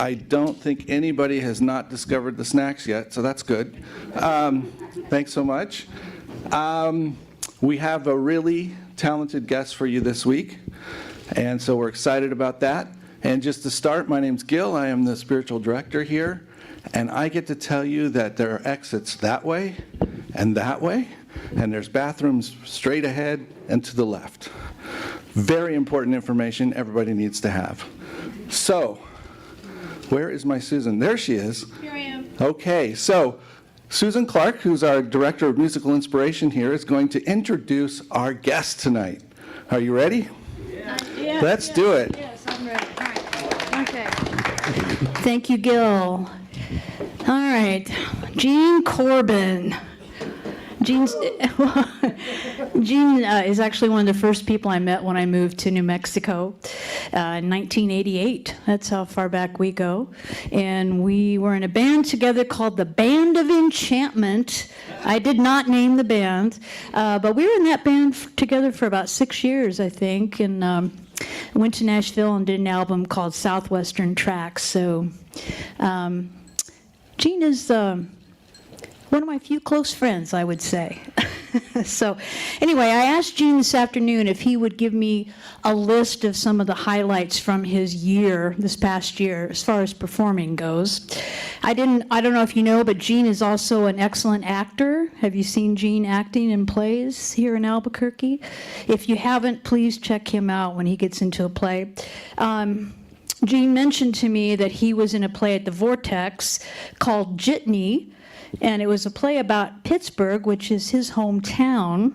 I don't think anybody has not discovered the snacks yet, so that's good. Thanks so much. We have a really talented guest for you this week, and so we're excited about that. And just to start, my name's Gil. I am the spiritual director here, and I get to tell you that there are exits that way, and there's bathrooms straight ahead and to the left. Very important information everybody needs to have. So, where is my Susan? There she is. Here I am. Okay, so Susan Clark, who's our Director of Musical Inspiration here, is going to introduce our guest tonight. Are you ready? Yeah. Let's do it. Yes, I'm ready. All right. Okay. Thank you, Gil. All right, Gene Corbin. Gene is actually one of the first people I met when I moved to New Mexico in 1988. That's how far back we go. And we were in a band together called the Band of Enchantment. I did not name the band, but we were in that band together for about 6 years, I think, and went to Nashville and did an album called Southwestern Tracks. So Gene is one of my few close friends, I would say. So anyway, I asked Gene this afternoon if he would give me a list of some of the highlights from his year, this past year, as far as performing goes. I don't know if you know, but Gene is also an excellent actor. Have you seen Gene acting in plays here in Albuquerque? If you haven't, please check him out when he gets into a play. Gene mentioned to me that he was in a play at the Vortex called Jitney, and it was a play about Pittsburgh, which is his hometown,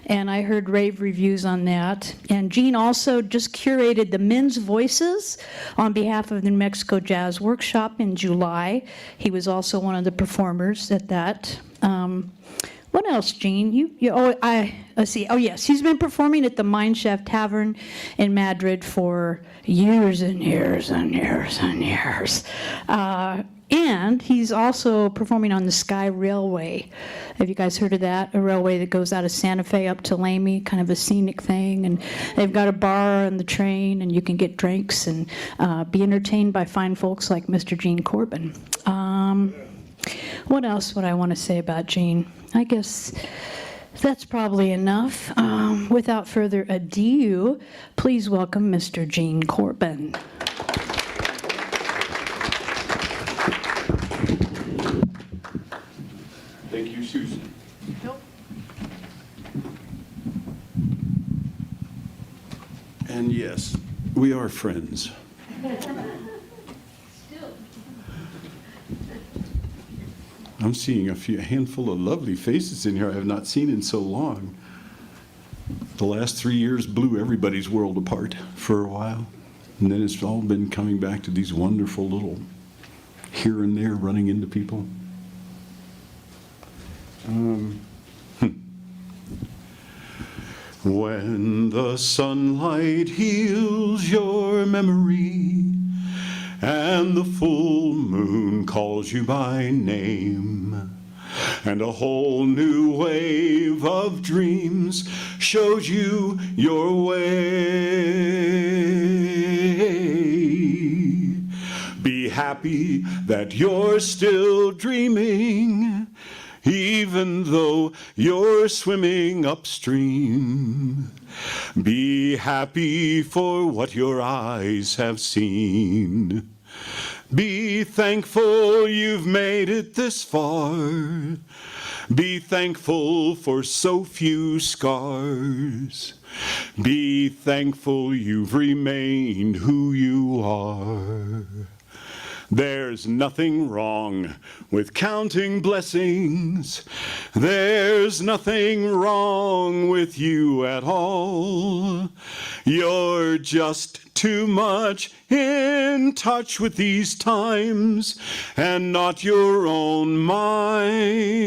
and I heard rave reviews on that. And Gene also just curated the Men's Voices on behalf of the New Mexico Jazz Workshop in July. He was also one of the performers at that. What else, Gene? Let's see. Oh, yes, he's been performing at the Mine Shaft Tavern in Madrid for years and years and years and years. And he's also performing on the Sky Railway. Have you guys heard of that? A railway that goes out of Santa Fe up to Lamy, kind of a scenic thing. And they've got a bar on the train, and you can get drinks and be entertained by fine folks like Mr. Gene Corbin. What else would I want to say about Gene? I guess that's probably enough. Without further ado, please welcome Mr. Gene Corbin. Thank you, Susan. Nope. And yes, we are friends. I'm seeing a handful of lovely faces in here I have not seen in so long. The last 3 years blew everybody's world apart for a while. And then it's all been coming back to these wonderful little here and there running into people. When the sunlight heals your memory and the full moon calls you by name, and a whole new wave of dreams shows you your way. Be happy that you're still dreaming, even though you're swimming upstream. Be happy for what your eyes have seen. Be thankful you've made it this far. Be thankful for so few scars. Be thankful you've remained who you are. There's nothing wrong with counting blessings. There's nothing wrong with you at all. You're just too much in touch with these times and not your own mind.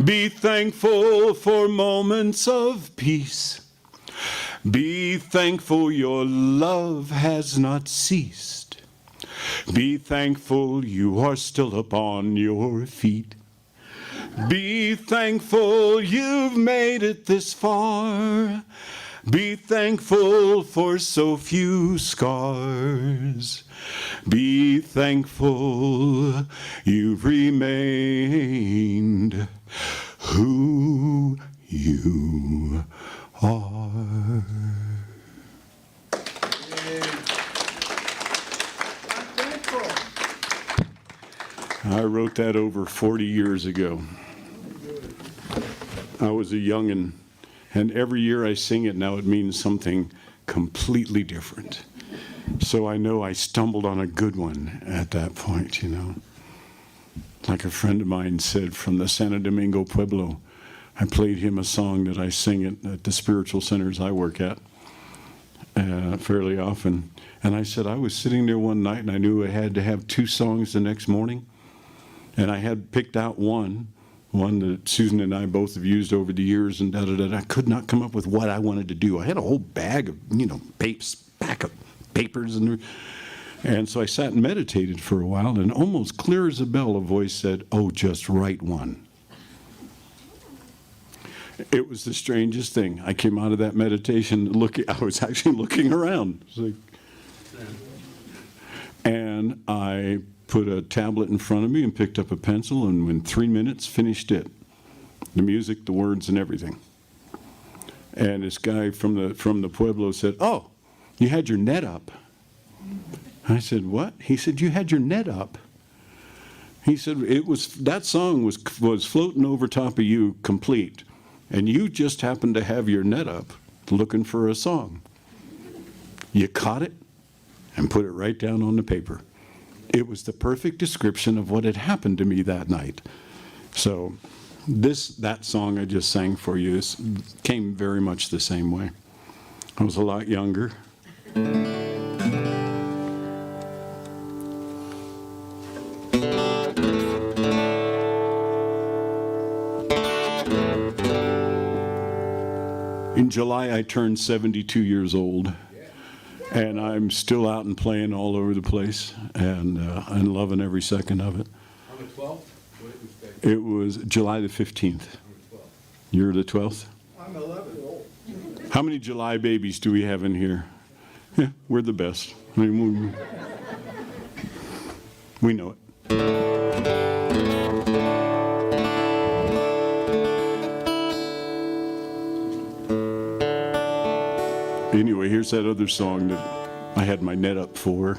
Be thankful for moments of peace. Be thankful your love has not ceased. Be thankful you are still upon your feet. Be thankful you've made it this far. Be thankful for so few scars. Be thankful you've remained who you are. I wrote that over 40 years ago. I was a youngin', and every year I sing it now, it means something completely different. So I know I stumbled on a good one at that point, you know. Like a friend of mine said from the Santo Domingo Pueblo, I played him a song that I sing at the spiritual centers I work at fairly often. And I said, I was sitting there one night and I knew I had to have 2 songs the next morning. And I had picked out one that Susan and I both have used over the years, and I could not come up with what I wanted to do. I had a whole bag of, pack of papers, and so I sat and meditated for a while, and almost clear as a bell, a voice said, "Oh, just write one." It was the strangest thing. I came out of that meditation I was actually looking around. And I put a tablet in front of me and picked up a pencil, and in 3 minutes finished it. The music, the words, and everything. And this guy from the Pueblo said, "Oh, you had your net up." I said, "What?" He said, "You had your net up." He said, that song was floating over top of you complete, and you just happened to have your net up looking for a song. You caught it and put it right down on the paper. It was the perfect description of what had happened to me that night. So that song I just sang for you came very much the same way. I was a lot younger. In July, I turned 72 years old. And I'm still out and playing all over the place, and loving every second of it. On the 12th? It was July the 15th. You're the 12th? I'm 11. How many July babies do we have in here? Yeah, we're the best. I mean, we know it. Anyway, here's that other song that I had my net up for.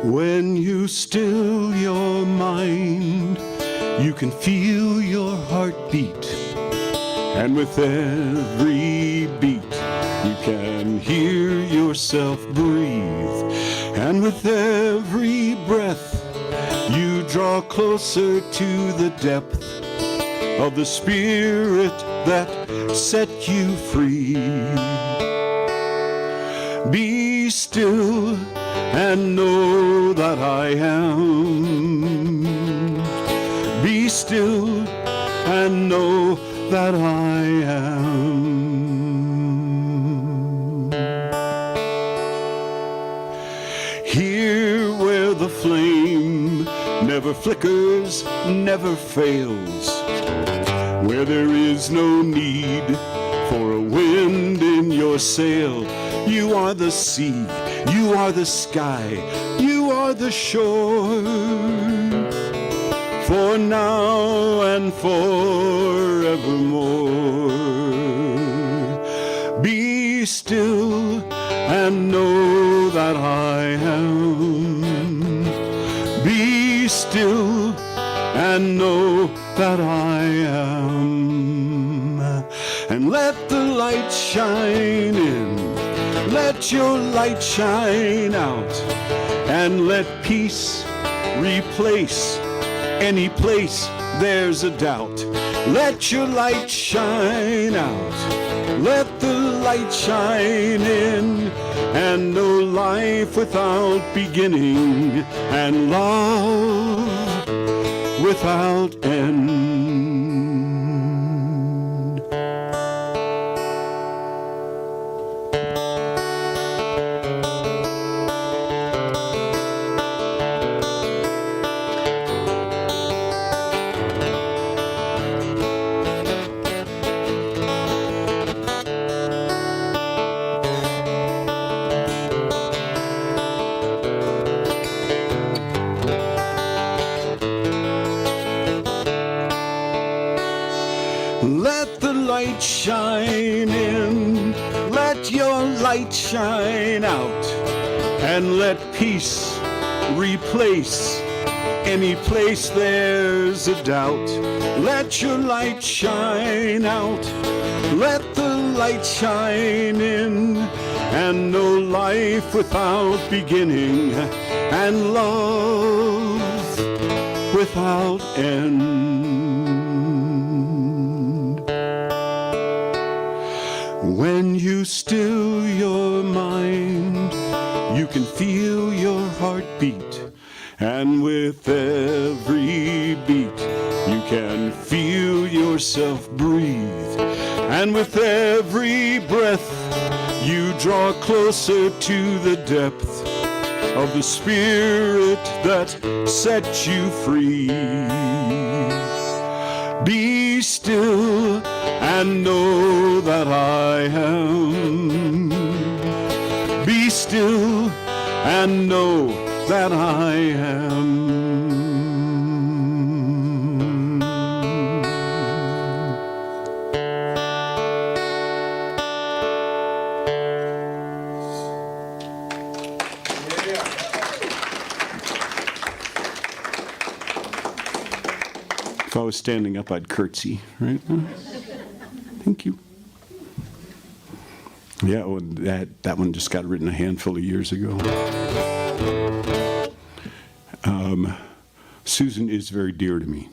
When you still your mind, you can feel your heart beat. And with every beat, you can hear yourself breathe. And with every breath, you draw closer to the depth of the spirit that set you free. Be still and know that I am. Be still and know that I am. Here where the flame never flickers, never fails, where there is no need for a wind in your sail. You are the sea, you are the sky, you are the shore. For now and forevermore. Be still and know that I am. Be still and know that I am. And let the light shine in. Let your light shine out, and let peace replace any place there's a doubt. Let your light shine out. Let the light shine in, and know life without beginning, and love without end. Let the light shine in, let your light shine out, and let peace replace any place there's a doubt. Let your light shine out, let the light shine in, and know life without beginning, and love without end. When you still your mind, you can feel your heart beat, and with every beat, you can feel yourself breathe, and with every breath, you draw closer to the depth of the spirit that sets you free. Be still and know that I am. Be still and know that I am. If I was standing up, I'd curtsy, right? Thank you. Yeah, well, that one just got written a handful of years ago. Susan is very dear to me.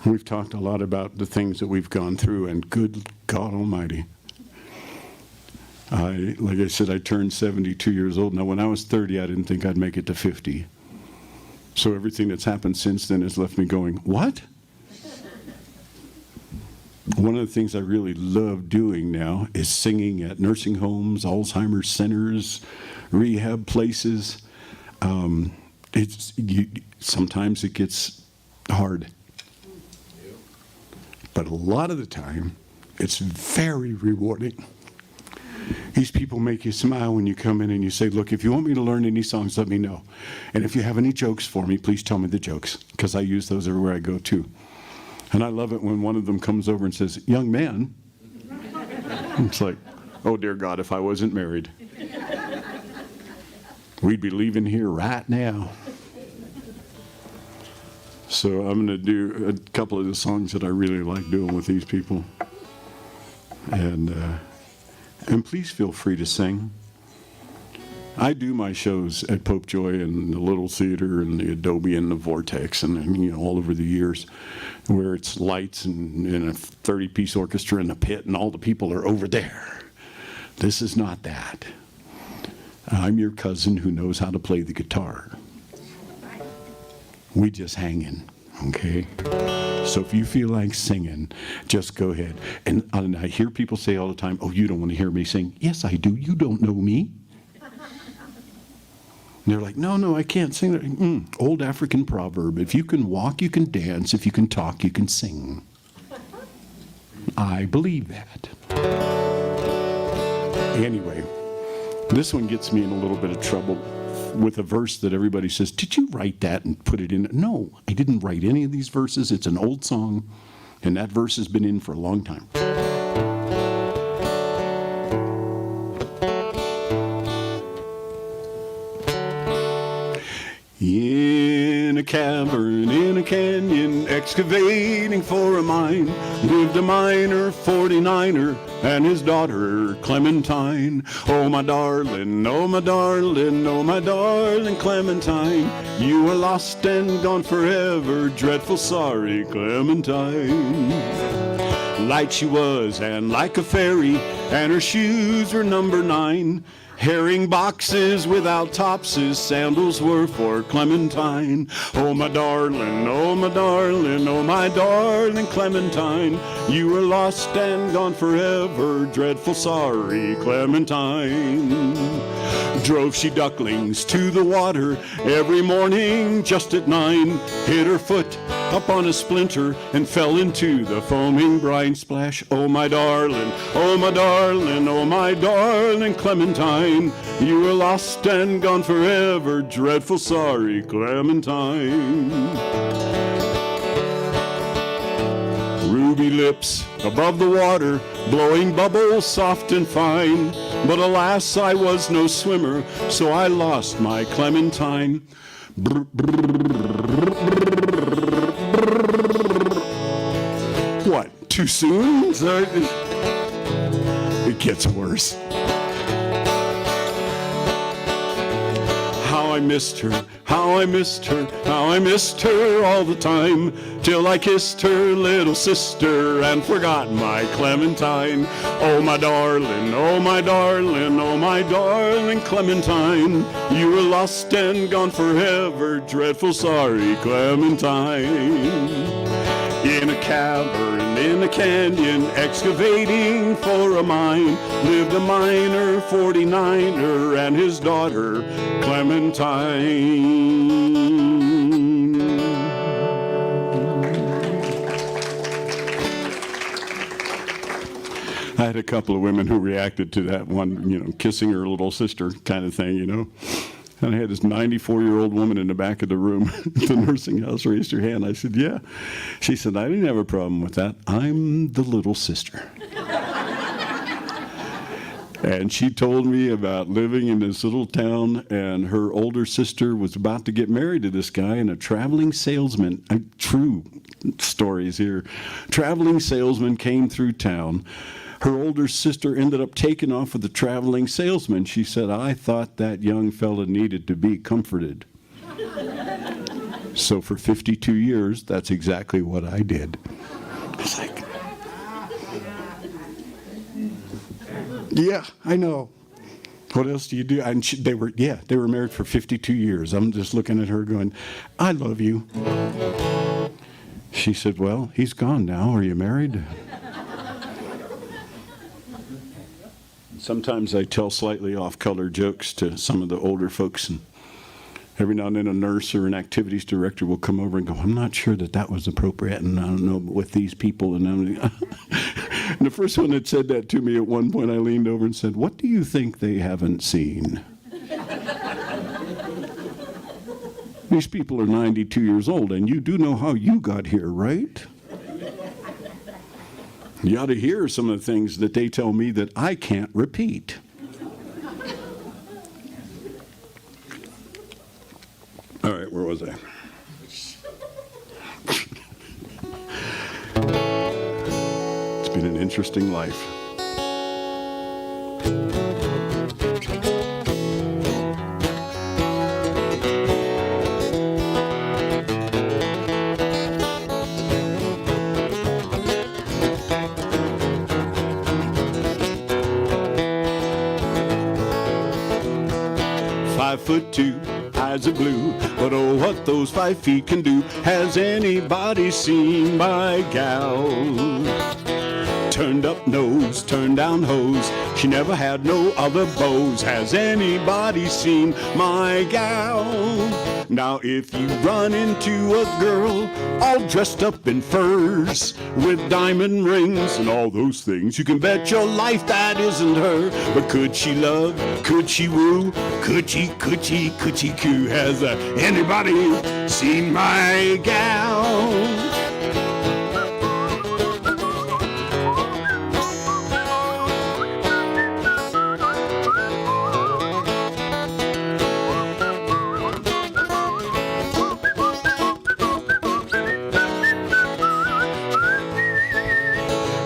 We've talked a lot about the things that we've gone through, and good God Almighty. Like I said, I turned 72 years old. Now, when I was 30, I didn't think I'd make it to 50. So everything that's happened since then has left me going, what? One of the things I really love doing now is singing at nursing homes, Alzheimer's centers, rehab places. Sometimes it gets hard. But a lot of the time, it's very rewarding. These people make you smile when you come in and you say, look, if you want me to learn any songs, let me know. And if you have any jokes for me, please tell me the jokes, because I use those everywhere I go too. And I love it when one of them comes over and says, young man. It's like, oh, dear God, if I wasn't married, we'd be leaving here right now. So I'm going to do a couple of the songs that I really like doing with these people. And please feel free to sing. I do my shows at Pope Joy and the Little Theater and the Adobe and the Vortex and all over the years, where it's lights and a 30-piece orchestra in the pit and all the people are over there. This is not that. I'm your cousin who knows how to play the guitar. We just hanging, okay? So if you feel like singing, just go ahead. And I hear people say all the time, oh, you don't want to hear me sing. Yes, I do. You don't know me. And they're like, no, I can't sing that. Old African proverb, if you can walk, you can dance. If you can talk, you can sing. I believe that. Anyway, this one gets me in a little bit of trouble with a verse that everybody says, did you write that and put it in? No, I didn't write any of these verses. It's an old song, and that verse has been in for a long time. In a cavern in a canyon, excavating for a mine, lived a miner, 49er, and his daughter Clementine. Oh my darling, oh my darling, oh my darling Clementine, you are lost and gone forever, dreadful sorry Clementine. Light she was and like a fairy, and her shoes were number 9. Herring boxes without topses, sandals were for Clementine. Oh my darling, oh my darling, oh my darling Clementine, you were lost and gone forever, dreadful sorry Clementine. Drove she ducklings to the water every morning just at 9, hit her foot up on a splinter and fell into the foaming brine. Splash, oh my darling, oh my darling, oh my darling Clementine, you were lost and gone forever, dreadful sorry Clementine. Ruby lips above the water, blowing bubbles soft and fine, but alas, I was no swimmer, so I lost my Clementine. What, too soon? It gets worse. How I missed her, how I missed her, how I missed her all the time, till I kissed her little sister and forgot my Clementine. Oh my darling, oh my darling, oh my darling Clementine, you were lost and gone forever, dreadful sorry Clementine. In a cavern, in a canyon, excavating for a mine, lived a miner, 49er, and his daughter, Clementine. I had a couple of women who reacted to that one, kissing her little sister kind of thing, And I had this 94-year-old woman in the back of the room at the nursing house raised her hand. I said, yeah. She said, I didn't have a problem with that. I'm the little sister. And she told me about living in this little town, and her older sister was about to get married to this guy, and a traveling salesman, true stories here, traveling salesman came through town. Her older sister ended up taking off with the traveling salesman. She said, I thought that young fella needed to be comforted. So for 52 years, that's exactly what I did. I was like, yeah, I know. What else do you do? And they were married for 52 years. I'm just looking at her going, I love you. She said, well, he's gone now. Are you married? Sometimes I tell slightly off-color jokes to some of the older folks, and every now and then a nurse or an activities director will come over and go, I'm not sure that was appropriate, and I don't know with these people. And the first one that said that to me at one point, I leaned over and said, what do you think they haven't seen? These people are 92 years old, and you do know how you got here, right? You ought to hear some of the things that they tell me that I can't repeat. All right, where was I? It's been an interesting life. .5'2", eyes are blue, but oh, what those 5 feet can do. Has anybody seen my gal? Turned up nose, turned down hose, she never had no other beaux. Has anybody seen my gal? Now if you run into a girl all dressed up in furs with diamond rings and all those things, you can bet your life that isn't her. But could she love? Could she woo? Could she coo? Has anybody seen my gal?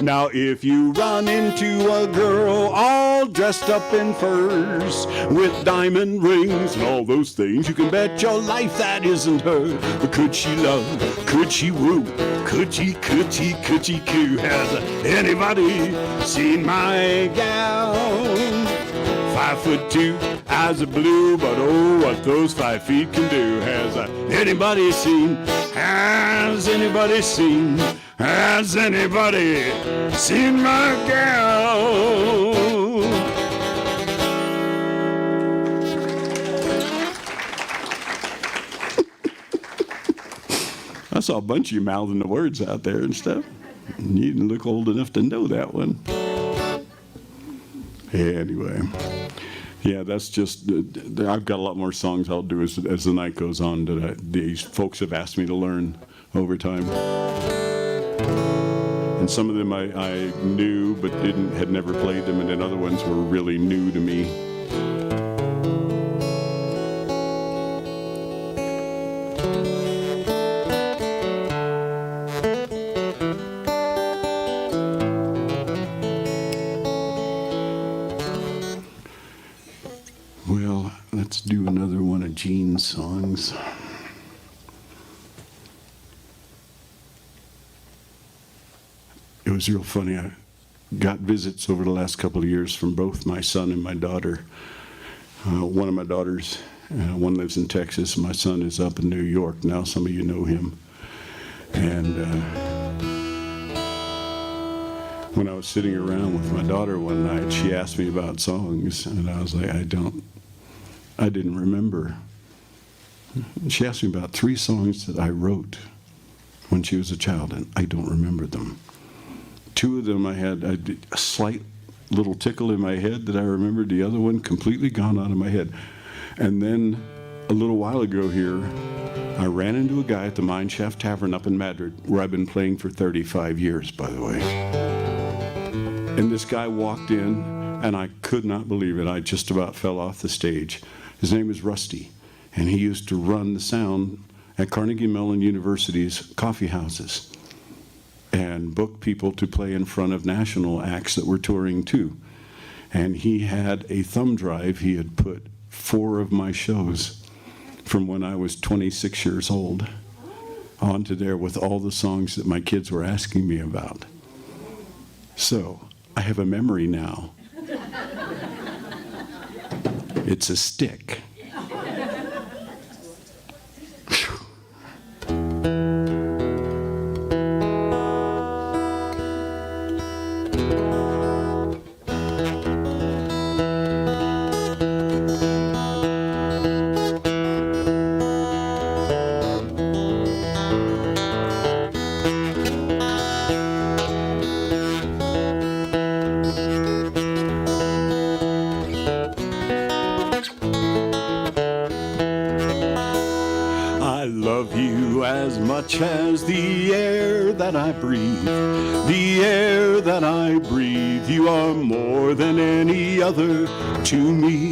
Now if you run into a girl all dressed up in furs with diamond rings and all those things, you can bet your life that isn't her. But could she love? Could she woo? Could she coo? Has anybody seen my gal? 5'2", eyes of blue, but oh, what those 5 feet can do. Has anybody seen? Has anybody seen? Has anybody seen my gal? I saw a bunch of you mouthing the words out there and stuff. You didn't look old enough to know that one. Anyway, yeah, that's just, I've got a lot more songs I'll do as the night goes on that these folks have asked me to learn over time. And some of them I knew but had never played them, and then other ones were really new to me. Well, let's do another one of Gene's songs. It was real funny. I got visits over the last couple of years from both my son and my daughter. One of my daughters, one lives in Texas. My son is up in New York now. Some of you know him. And when I was sitting around with my daughter one night, she asked me about songs, and I was like, I didn't remember. She asked me about 3 songs that I wrote when she was a child, and I don't remember them. 2 of them I had a slight little tickle in my head that I remembered. The other one completely gone out of my head. And then a little while ago here, I ran into a guy at the Mine Shaft Tavern up in Madrid, where I've been playing for 35 years, by the way. And this guy walked in, and I could not believe it. I just about fell off the stage. His name is Rusty, and he used to run the sound at Carnegie Mellon University's coffee houses and book people to play in front of national acts that were touring too. And he had a thumb drive. He had put 4 of my shows from when I was 26 years old onto there with all the songs that my kids were asking me about. So I have a memory now. It's a stick. As much as the air that I breathe, the air that I breathe, you are more than any other to me.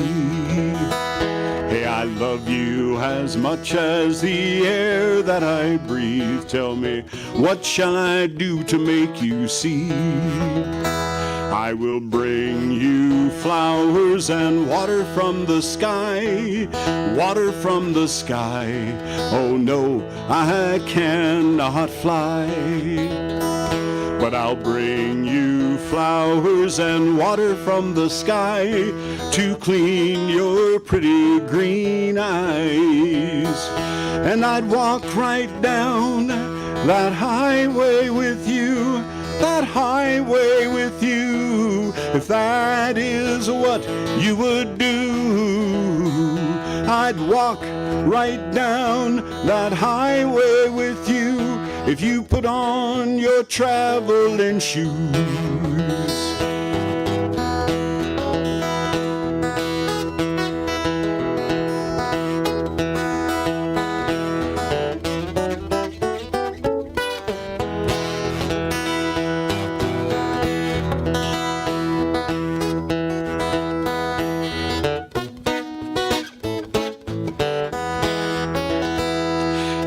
Hey, I love you as much as the air that I breathe. Tell me, what shall I do to make you see? I will bring you flowers and water from the sky, water from the sky. Oh no, I cannot fly, but I'll bring you flowers and water from the sky to clean your pretty green eyes. And I'd walk right down that highway with you, that highway with you, if that is what you would do. I'd walk right down that highway with you if you put on your traveling shoes.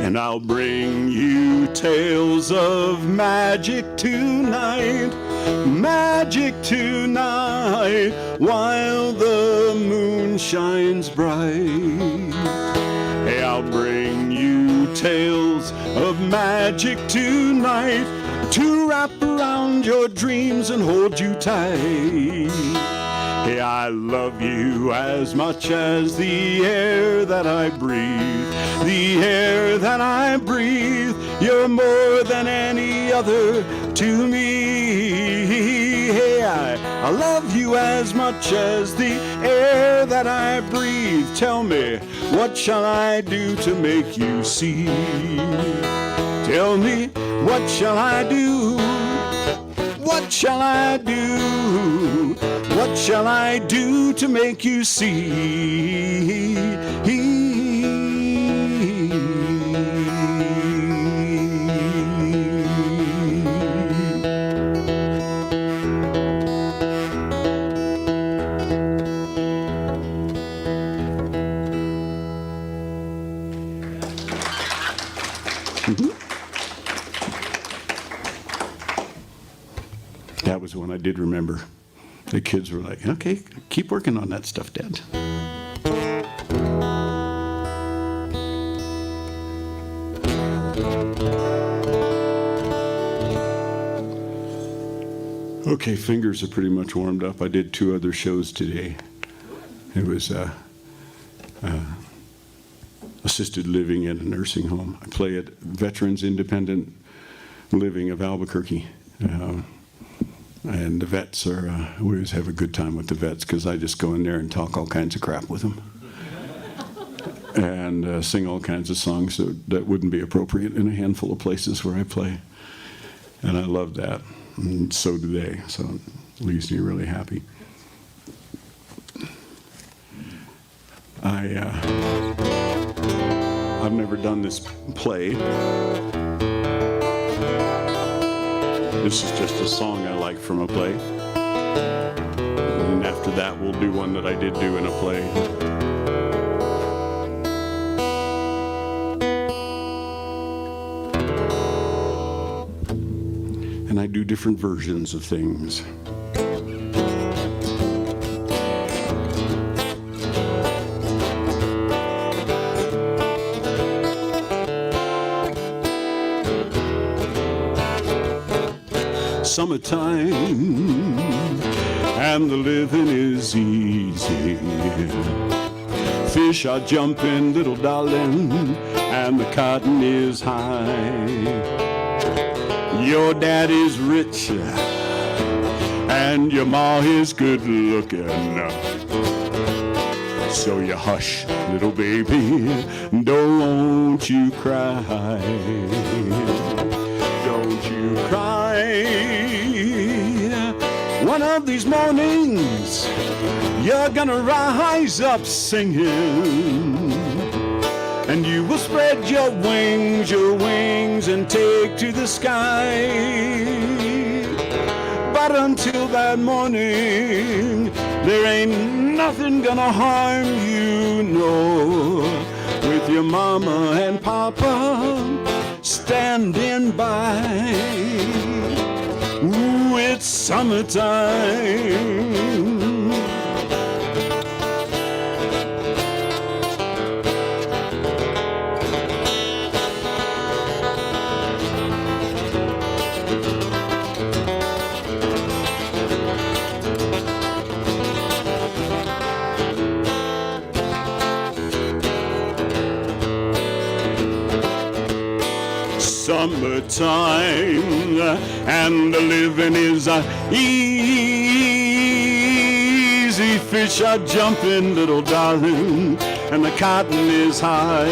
And I'll bring you tales tales of magic tonight, while the moon shines bright. Hey, I'll bring you tales of magic tonight to wrap around your dreams and hold you tight. Hey, I love you as much as the air that I breathe, the air that I breathe. You're more than any other to me. Hey, I love you as much as the air that I breathe. Tell me, what shall I do to make you see? Tell me, what shall I do? What shall I do? What shall I do to make you see? That was one I did remember. The kids were like, okay, keep working on that stuff, Dad. Okay, fingers are pretty much warmed up. I did 2 other shows today. It was assisted living in a nursing home. I play at Veterans Independent Living of Albuquerque. And the vets are, we always have a good time with the vets because I just go in there and talk all kinds of crap with them. And sing all kinds of songs that wouldn't be appropriate in a handful of places where I play. And I love that. And so do they. So it leaves me really happy. I've never done this play. This is just a song I like from a play. And after that, we'll do one that I did do in a play. And I do different versions of things. Summertime, and the living is easy. Fish are jumping, little darling, and the cotton is high. Your daddy's rich, and your ma is good looking. So you hush, little baby, don't you cry. Don't you cry. One of these mornings, you're gonna rise up singing, and you will spread your wings and take to the sky. But until that morning, there ain't nothing gonna harm you, no, with your mama and papa standing by. Ooh, it's summertime. Summertime, and the living is easy. Fish are jumping, little darling, and the cotton is high.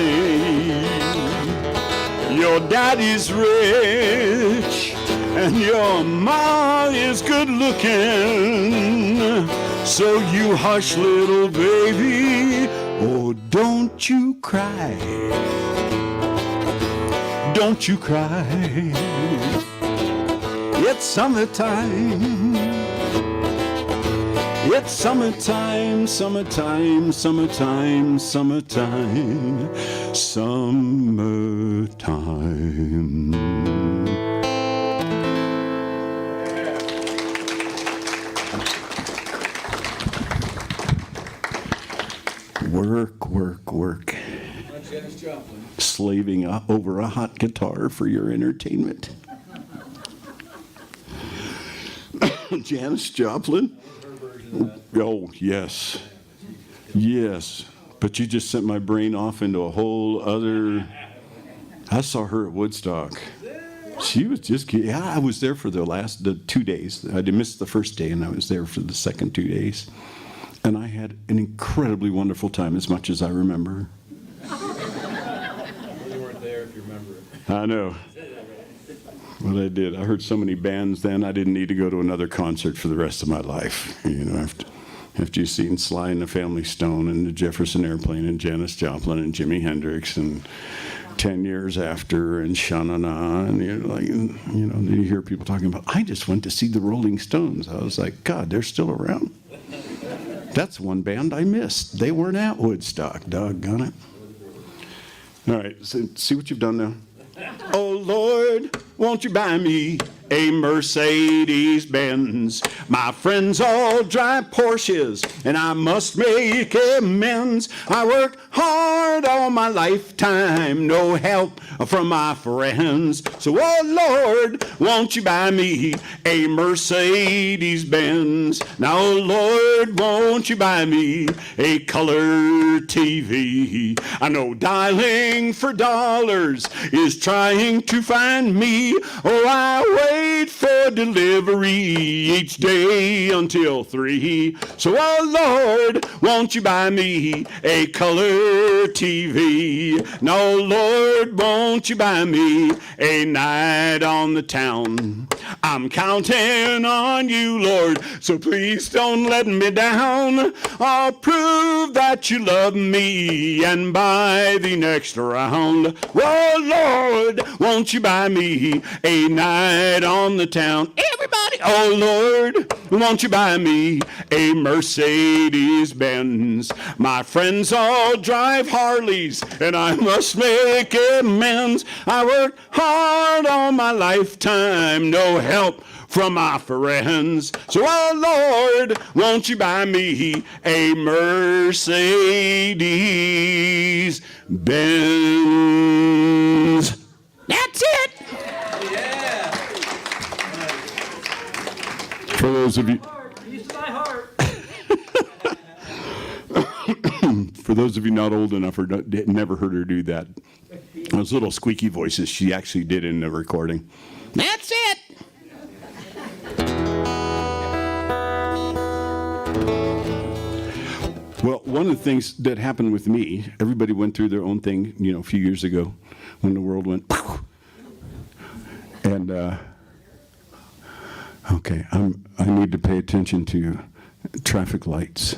Your daddy's rich, and your ma is good looking. So you hush, little baby, oh, don't you cry. Don't you cry, it's summertime. It's summertime, summertime, summertime, summertime, summertime. Work, work, work. Slaving over a hot guitar for your entertainment. Janis Joplin? Oh, yes. Yes. But you just sent my brain off into a whole other... I saw her at Woodstock. She was just... Yeah, I was there for the 2 days. I missed the first day, and I was there for the second 2 days. And I had an incredibly wonderful time, as much as I remember. You weren't there if you remember it. I know. But I did. I heard so many bands then, I didn't need to go to another concert for the rest of my life. You know, after you've seen Sly and the Family Stone and the Jefferson Airplane and Janis Joplin and Jimi Hendrix and 10 years after and Sha-na-na, and you're like, then you hear people talking about, I just went to see the Rolling Stones. I was like, God, they're still around. That's one band I missed. They weren't at Woodstock, doggone it. All right, so see what you've done now? Oh, Lord, won't you buy me a Mercedes-Benz? My friends all drive Porsches, and I must make amends. I worked hard all my lifetime, no help from my friends. So, oh, Lord, won't you buy me a Mercedes-Benz? Now, oh, Lord, won't you buy me a color TV? I know dialing for dollars is trying to find me. Oh, I wait for delivery each day until 3. So, oh, Lord, won't you buy me a color TV? No, Lord, won't you buy me a night on the town? I'm counting on you, Lord, so please don't let me down. I'll prove that you love me and buy the next round. Oh, Lord, won't you buy me a night on the town? Everybody, oh, Lord, won't you buy me a Mercedes-Benz? My friends all drive Harleys, and I must make amends. I worked hard all my lifetime, no help from my friends. So, oh, Lord, won't you buy me a Mercedes-Benz? That's it. For those of you... For those of you not old enough or never heard her do that, those little squeaky voices she actually did in the recording. That's it. Well, one of the things that happened with me, everybody went through their own thing, a few years ago when the world went, and okay, I need to pay attention to traffic lights.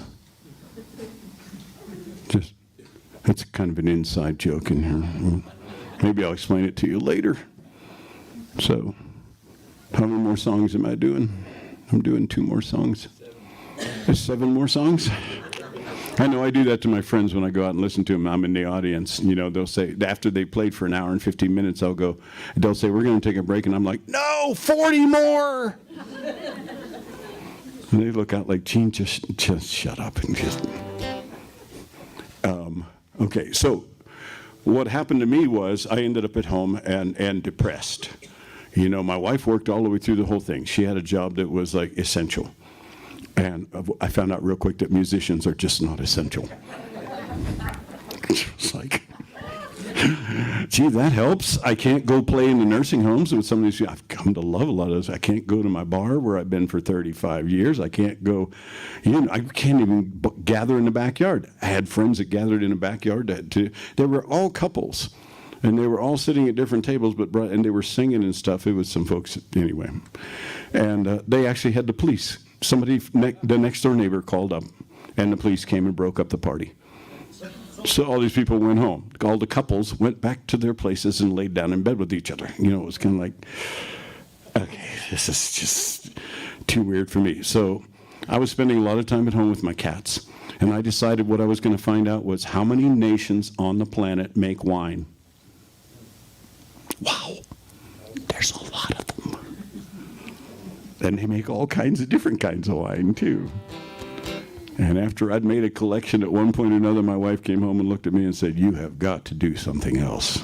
That's kind of an inside joke in here. Maybe I'll explain it to you later. So, how many more songs am I doing? I'm doing 2 more songs. There's 7 more songs? I know I do that to my friends when I go out and listen to them. I'm in the audience. They'll say, after they played for an hour and 15 minutes, they'll say, we're going to take a break. And I'm like, no, 40 more. And they look out like, Gene, just shut up and just... Okay, so what happened to me was I ended up at home and depressed. My wife worked all the way through the whole thing. She had a job that was like essential. And I found out real quick that musicians are just not essential. It's like, gee, that helps. I can't go play in the nursing homes with some of these. I've come to love a lot of those. I can't go to my bar where I've been for 35 years. I can't go, I can't even gather in the backyard. I had friends that gathered in the backyard. They were all couples. And they were all sitting at different tables, and they were singing and stuff. It was some folks, anyway. And they actually had the police. Somebody, the next door neighbor called up, and the police came and broke up the party. So all these people went home. All the couples went back to their places and laid down in bed with each other. It was kind of like, okay, this is just too weird for me. So I was spending a lot of time at home with my cats, and I decided what I was going to find out was how many nations on the planet make wine. Wow, there's a lot of them. And they make all kinds of different kinds of wine, too. And after I'd made a collection at one point or another, my wife came home and looked at me and said, "You have got to do something else."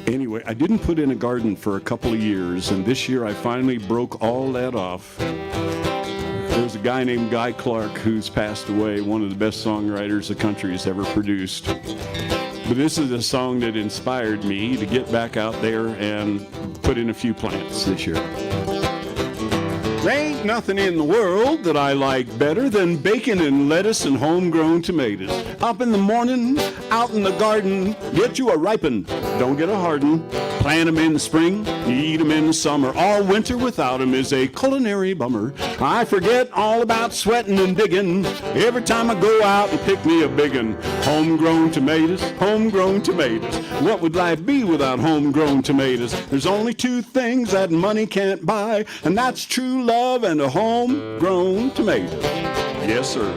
Anyway, I didn't put in a garden for a couple of years, and this year I finally broke all that off. There's a guy named Guy Clark who's passed away, one of the best songwriters the country has ever produced. But this is a song that inspired me to get back out there and put in a few plants this year. There ain't nothing in the world that I like better than bacon and lettuce and homegrown tomatoes. Up in the morning, out in the garden, get you a ripen, don't get a harden. Plant 'em in the spring, eat 'em in the summer. All winter without 'em is a culinary bummer. I forget all about sweating and digging every time I go out and pick me a biggin. Homegrown tomatoes, homegrown tomatoes. What would life be without homegrown tomatoes? There's only two things that money can't buy, and that's true love and a homegrown tomato. Yes, sir.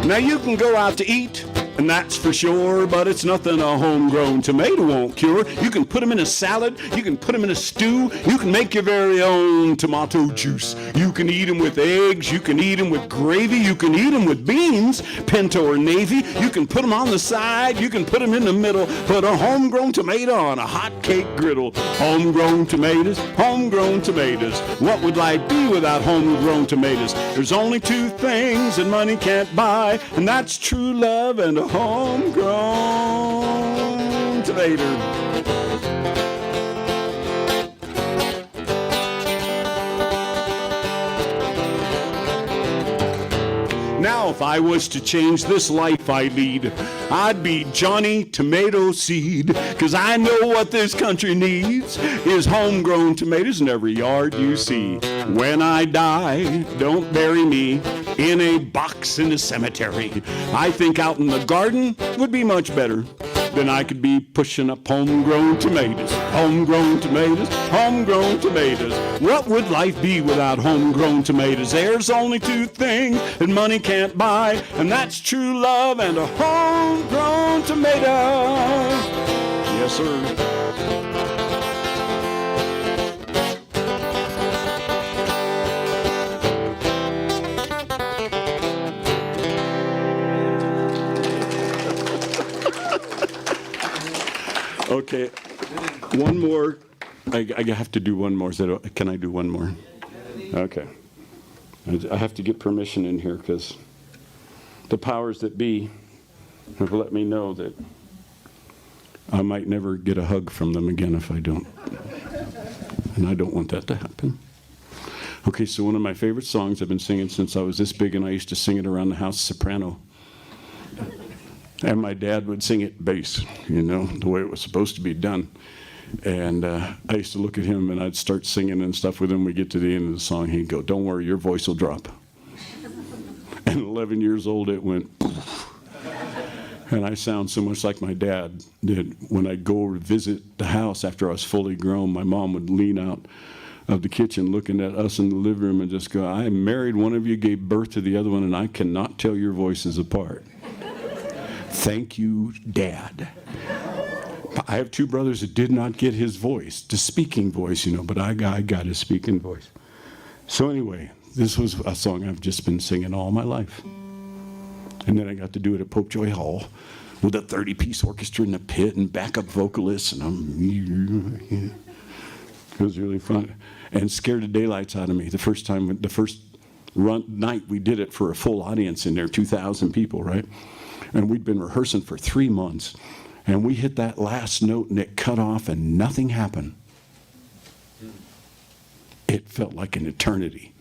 Now you can go out to eat, and that's for sure, but it's nothing a homegrown tomato won't cure. You can put them in a salad, you can put them in a stew, you can make your very own tomato juice. You can eat them with eggs, you can eat them with gravy, you can eat them with beans, pinto or navy. You can put them on the side, you can put them in the middle. Put a homegrown tomato on a hot cake griddle. Homegrown tomatoes, homegrown tomatoes. What would life be without homegrown tomatoes? There's only two things that money can't buy, and that's true love and a homegrown tomato. Now, if I was to change this life I lead, I'd be Johnny Tomato Seed, 'cause I know what this country needs is homegrown tomatoes in every yard you see. When I die, don't bury me in a box in a cemetery. I think out in the garden would be much better. Then I could be pushing up homegrown tomatoes, homegrown tomatoes, homegrown tomatoes. What would life be without homegrown tomatoes? There's only two things that money can't buy, and that's true love and a homegrown tomato. Yes, sir. Okay, one more. I have to do one more. Can I do one more? Okay. I have to get permission in here because the powers that be have let me know that I might never get a hug from them again if I don't. And I don't want that to happen. Okay, so one of my favorite songs I've been singing since I was this big, and I used to sing it around the house, soprano. And my dad would sing it bass, you know, the way it was supposed to be done. And I used to look at him, and I'd start singing and stuff with him. We'd get to the end of the song, he'd go, "Don't worry, your voice will drop." And 11 years old, it went, poof. And I sound so much like my dad that when I'd go over to visit the house after I was fully grown, my mom would lean out of the kitchen looking at us in the living room and just go, "I married one of you, gave birth to the other one, and I cannot tell your voices apart. Thank you, Dad." I have two brothers that did not get his voice, the speaking voice, you know, but I got his speaking voice. So anyway, this was a song I've just been singing all my life. And then I got to do it at Pope Joy Hall with a 30-piece orchestra in the pit and backup vocalists, and it was really fun. And scared the daylights out of me. The first night we did it for a full audience in there, 2,000 people, right? And we'd been rehearsing for 3 months. And we hit that last note and it cut off and nothing happened. It felt like an eternity.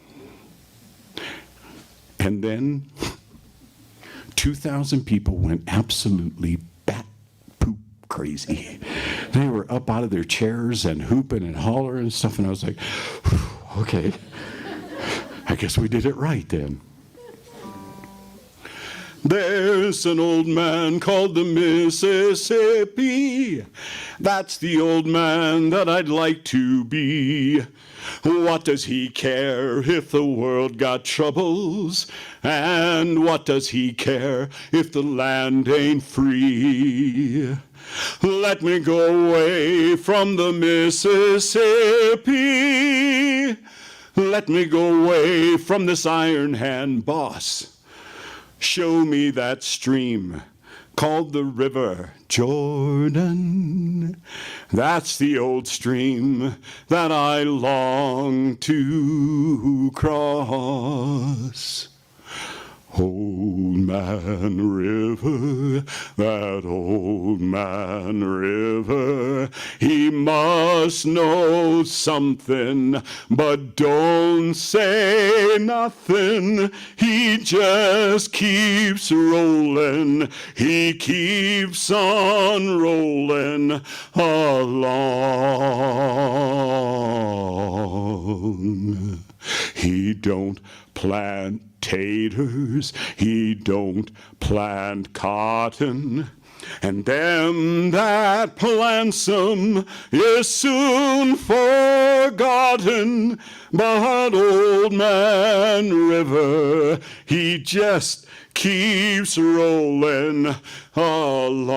And then 2,000 people went absolutely bat poop crazy. They were up out of their chairs and hooping and hollering and stuff. And I was like, okay, I guess we did it right then. There's an old man called the Mississippi. That's the old man that I'd like to be. What does he care if the world got troubles? And what does he care if the land ain't free? Let me go away from the Mississippi. Let me go away from this iron hand boss. Show me that stream called the River Jordan. That's the old stream that I long to cross. Old Man River, that old man River, he must know something, but don't say nothing. He just keeps rolling, he keeps on rolling along. He don't plant taters, he don't plant cotton, and them that plants 'em is soon forgotten. But Old Man River, he just keeps rolling along.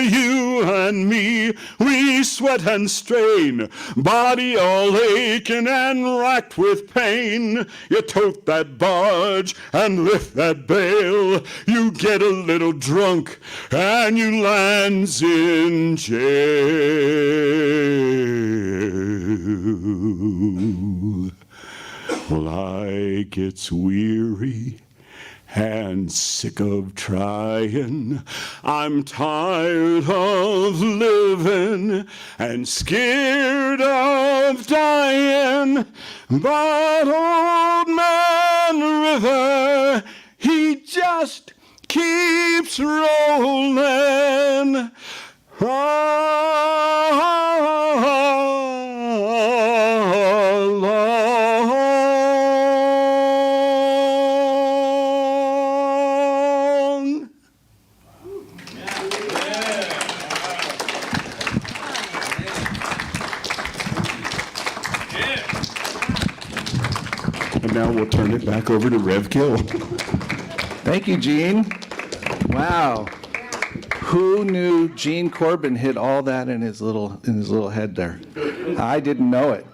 You and me, we sweat and strain, body all aching and racked with pain. You tote that barge and lift that bale, you get a little drunk and you lands in jail. Well, I gets weary and sick of trying. I'm tired of living and scared of dying. But Old Man River, he just keeps rolling along. And now we'll turn it back over to Rev Gill. Thank you, Gene. Wow. Who knew Gene Corbin hid all that in his little head there? I didn't know it.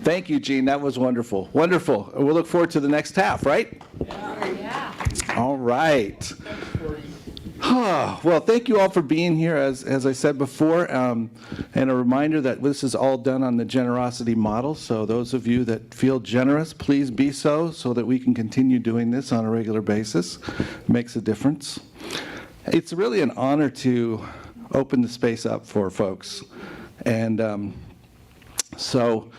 Thank you, Gene. That was wonderful. Wonderful. We'll look forward to the next half, right? Yeah. All right. Well, thank you all for being here, as I said before, and a reminder that this is all done on the generosity model, so those of you that feel generous, please be so that we can continue doing this on a regular basis. It makes a difference. It's really an honor to open the space up for folks, and so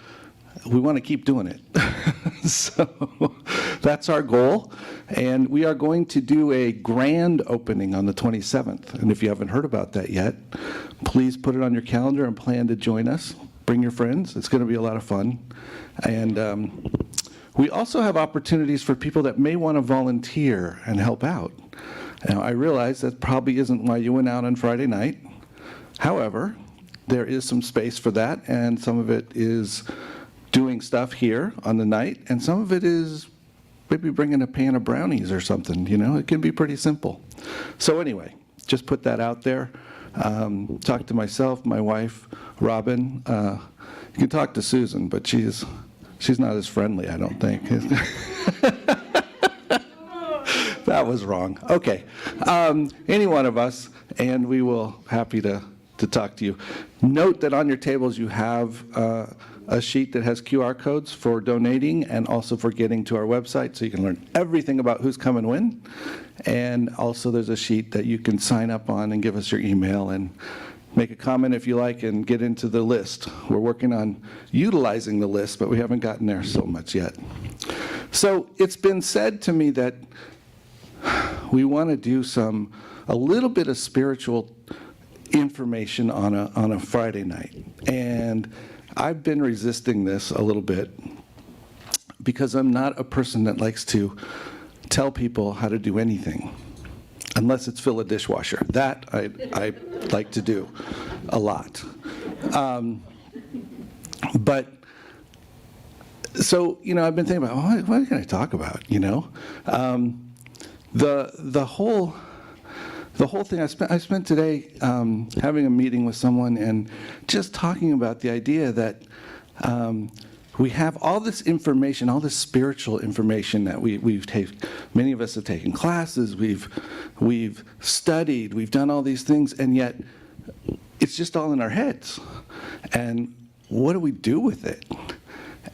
we want to keep doing it. So that's our goal, and we are going to do a grand opening on the 27th, and if you haven't heard about that yet, please put it on your calendar and plan to join us. Bring your friends. It's going to be a lot of fun, and we also have opportunities for people that may want to volunteer and help out. Now, I realize that probably isn't why you went out on Friday night. However, there is some space for that, and some of it is doing stuff here on the night, and some of it is maybe bringing a pan of brownies or something. You know, it can be pretty simple. So anyway, just put that out there. Talk to myself, my wife, Robin. You can talk to Susan, but she's not as friendly, I don't think. That was wrong. Okay. Any one of us, and we will happy to talk to you. Note that on your tables you have a sheet that has QR codes for donating and also for getting to our website, so you can learn everything about who's coming when. And also there's a sheet that you can sign up on and give us your email and make a comment if you like and get into the list. We're working on utilizing the list, but we haven't gotten there so much yet. So it's been said to me that we want to do a little bit of spiritual information on a Friday night. And I've been resisting this a little bit because I'm not a person that likes to tell people how to do anything, unless it's fill a dishwasher. That I like to do a lot. But so, I've been thinking about, what can I talk about, The whole thing, I spent today having a meeting with someone and just talking about the idea that we have all this information, all this spiritual information that we've taken. Many of us have taken classes, we've studied, we've done all these things, and yet it's just all in our heads. And what do we do with it?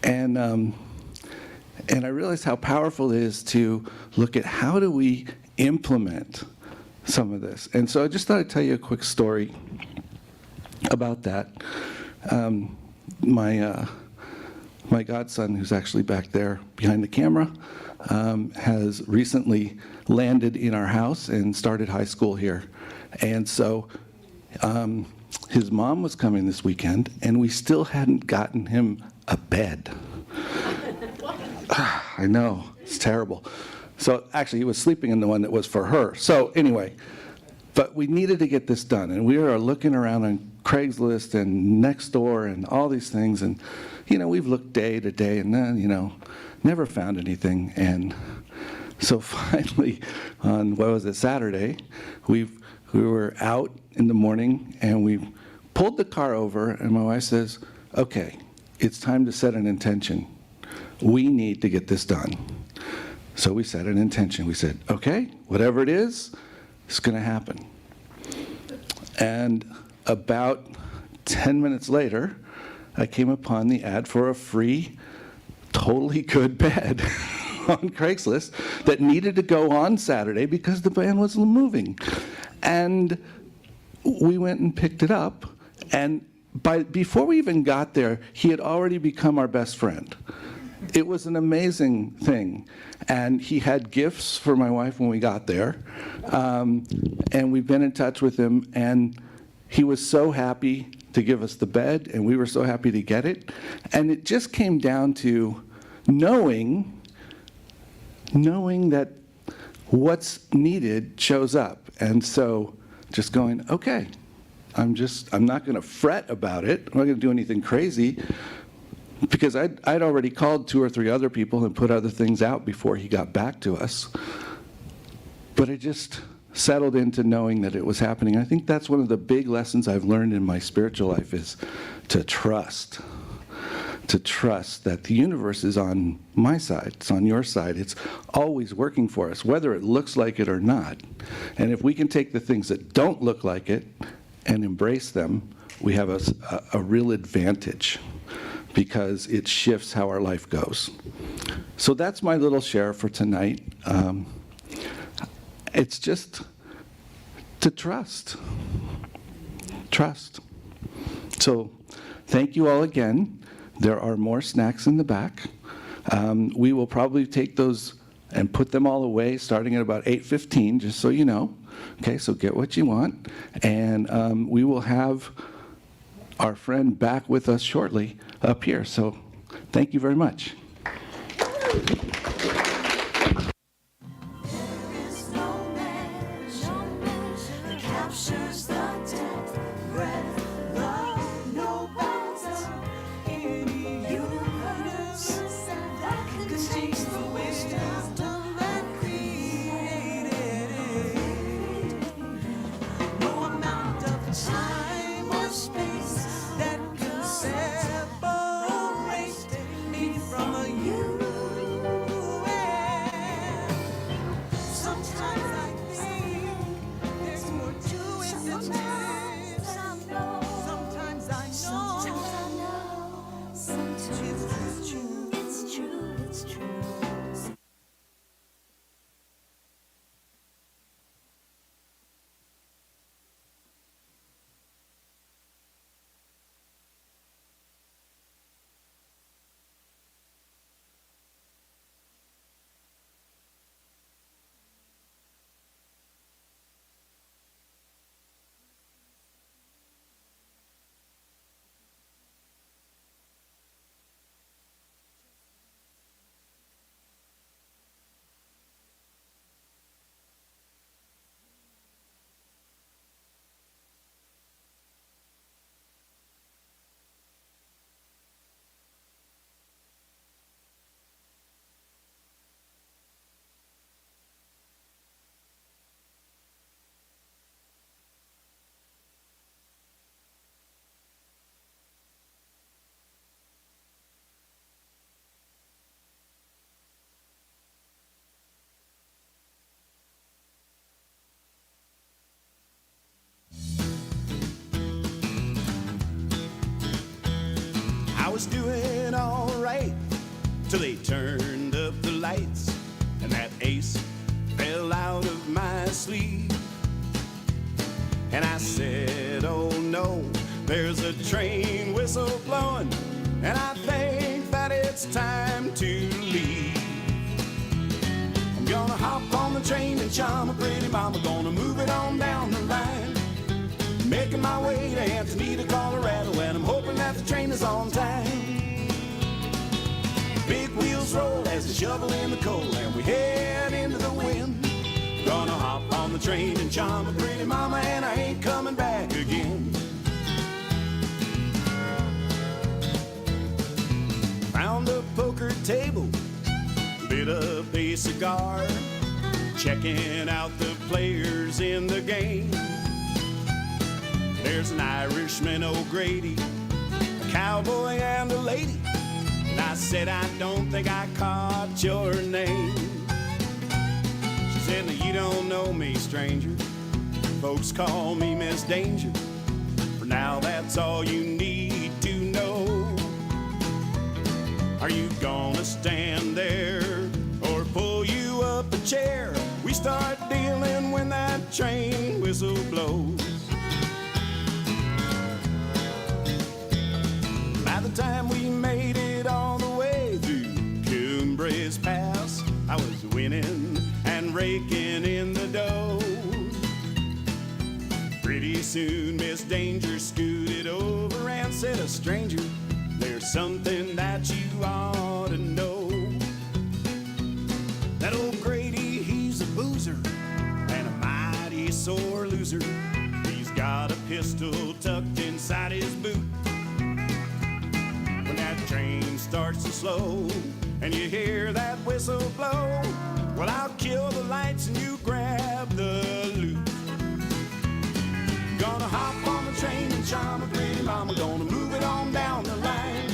And I realized how powerful it is to look at how do we implement some of this. And so I just thought I'd tell you a quick story about that. My godson, who's actually back there behind the camera, has recently landed in our house and started high school here. And so his mom was coming this weekend, and we still hadn't gotten him a bed. I know, it's terrible. So actually, he was sleeping in the one that was for her. So anyway, but we needed to get this done, and we were looking around on Craigslist and Nextdoor and all these things, and we've looked day to day, and then never found anything. And so finally, on Saturday, we were out in the morning, and we pulled the car over, and my wife says, "Okay, it's time to set an intention. We need to get this done." So we set an intention. We said, okay, whatever it is, it's going to happen. And about 10 minutes later, I came upon the ad for a free, totally good bed on Craigslist that needed to go on Saturday because the van was moving. And we went and picked it up, and before we even got there, he had already become our best friend. It was an amazing thing. And he had gifts for my wife when we got there. And we've been in touch with him, and he was so happy to give us the bed, and we were so happy to get it. And it just came down to knowing that what's needed shows up. And so just going, okay, I'm not going to fret about it. I'm not going to do anything crazy, because I'd already called 2 or 3 other people and put other things out before he got back to us. But it just settled into knowing that it was happening. I think that's one of the big lessons I've learned in my spiritual life, is to trust. To trust that the universe is on my side, it's on your side. It's always working for us, whether it looks like it or not. And if we can take the things that don't look like it and embrace them, we have a real advantage, because it shifts how our life goes. So that's my little share for tonight. It's just to trust. Trust. So thank you all again. There are more snacks in the back. We will probably take those and put them all away starting at about 8:15, just so you know. Okay, so get what you want. And we will have our friend back with us shortly up here. So thank you very much. Separate me from you. was doing all right till they turned up the lights and that ace fell out of my sleeve. And I said, oh no, there's a train whistle blowing, and I think that it's time to leave. I'm gonna hop on the train and charm a pretty mama, gonna move it on down the line, making my way to Antonita, Colorado, and I'm hoping that the train is on time. Big wheels roll as they shovel in the coal, and we head into the wind. Gonna hop on the train and charm a pretty mama, and I ain't coming back again. Found a poker table, lit up a cigar, checking out the players in the game. There's an Irishman, O'Grady, a cowboy and a lady. And I said, I don't think I caught your name. She said, no, you don't know me, stranger. Folks call me Miss Danger. For now, that's all you need to know. Are you gonna stand there or pull you up a chair? We start dealing when that train whistle blows. By the time we made it all the way through Cumbres Pass, I was winning and raking in the dough. Pretty soon Miss Danger scooted over and said, a stranger, there's something that you ought to know. That old Grady, he's a boozer and a mighty sore loser. He's got a pistol tucked inside his boot. When that train starts to slow and you hear that whistle blow, well, I'll kill the lights and you grab the loot. Gonna hop on the train and charm a pretty mama, gonna move it on down the line,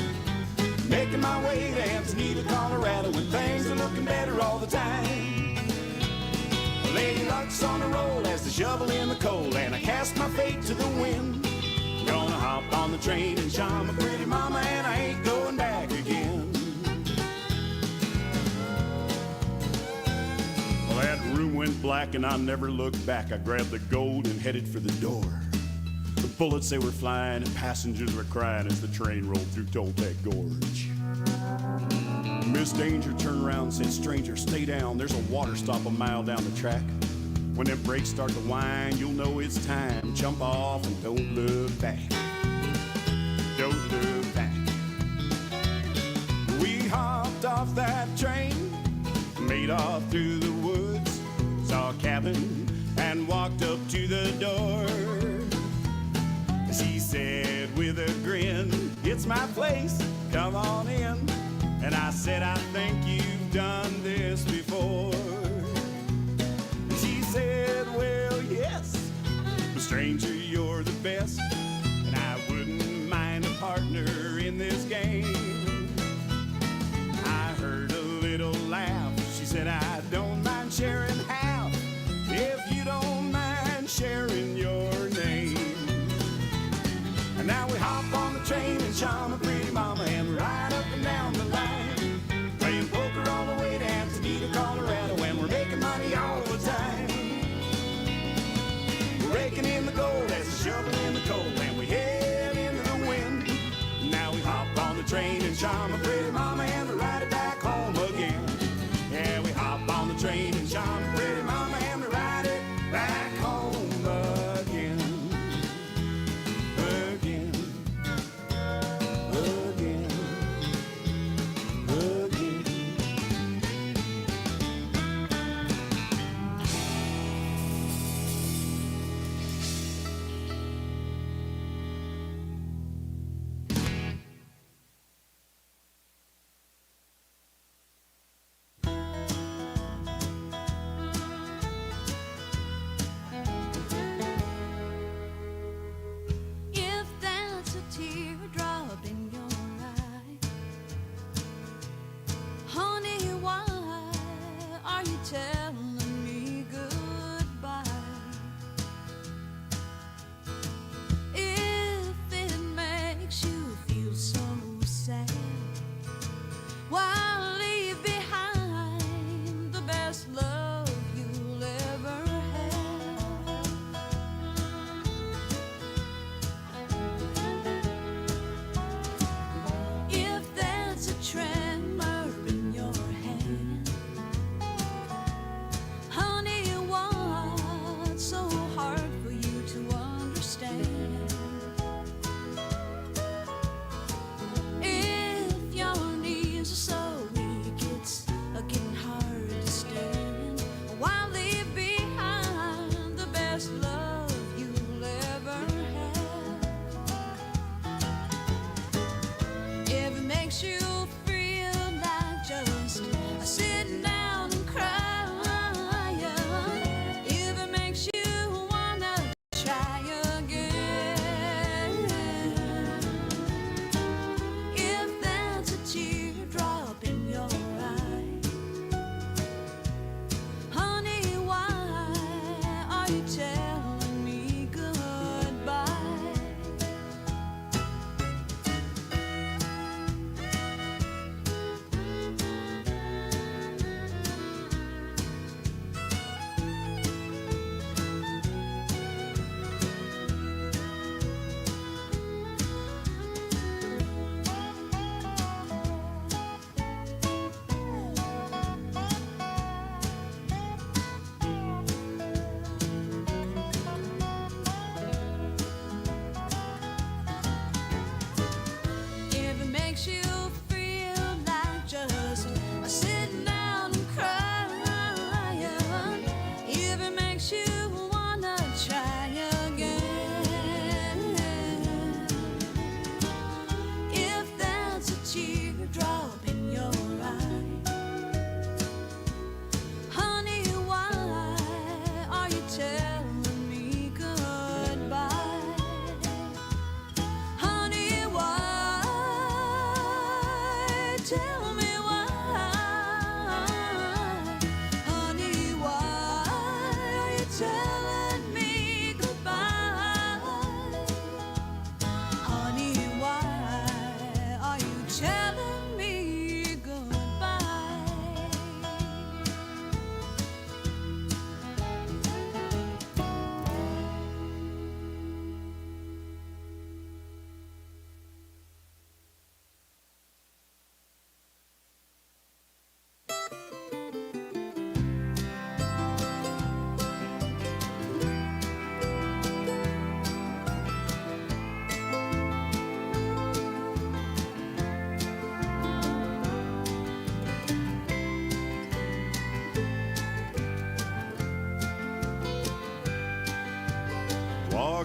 making my way to Antonita, Colorado, when things are looking better all the time. Lady Luck's on the roll as they shovel in the coal, and I cast my fate to the wind. Gonna hop on the train and charm a pretty mama, and I ain't going back again. Well, that room went black and I never looked back. I grabbed the gold and headed for the door. The bullets, they were flying and passengers were crying as the train rolled through Toltec Gorge. Miss Danger turned around and said, stranger, stay down. There's a water stop a mile down the track. When them brakes start to whine, you'll know it's time. Jump off and don't look back. Don't look back. We hopped off that train, made off through the woods, saw a cabin and walked up to the door. She said with a grin, it's my place, come on in. And I said, I think you've done this before. She said, well, yes, but stranger, you're the best, and I wouldn't mind a partner in this game. I heard a little laugh. She said, I don't mind sharing half, if you don't mind sharing your name. And now we hop on the train and charm a pretty mama, and ride up and down the line, playing poker all the way to Antonita, Colorado, and we're making money all the time. We're raking in the gold as we shovel in the coal, and we head into the wind. Now we hop on the train and charm a pretty mama, and we ride it back home again. Yeah, we hop on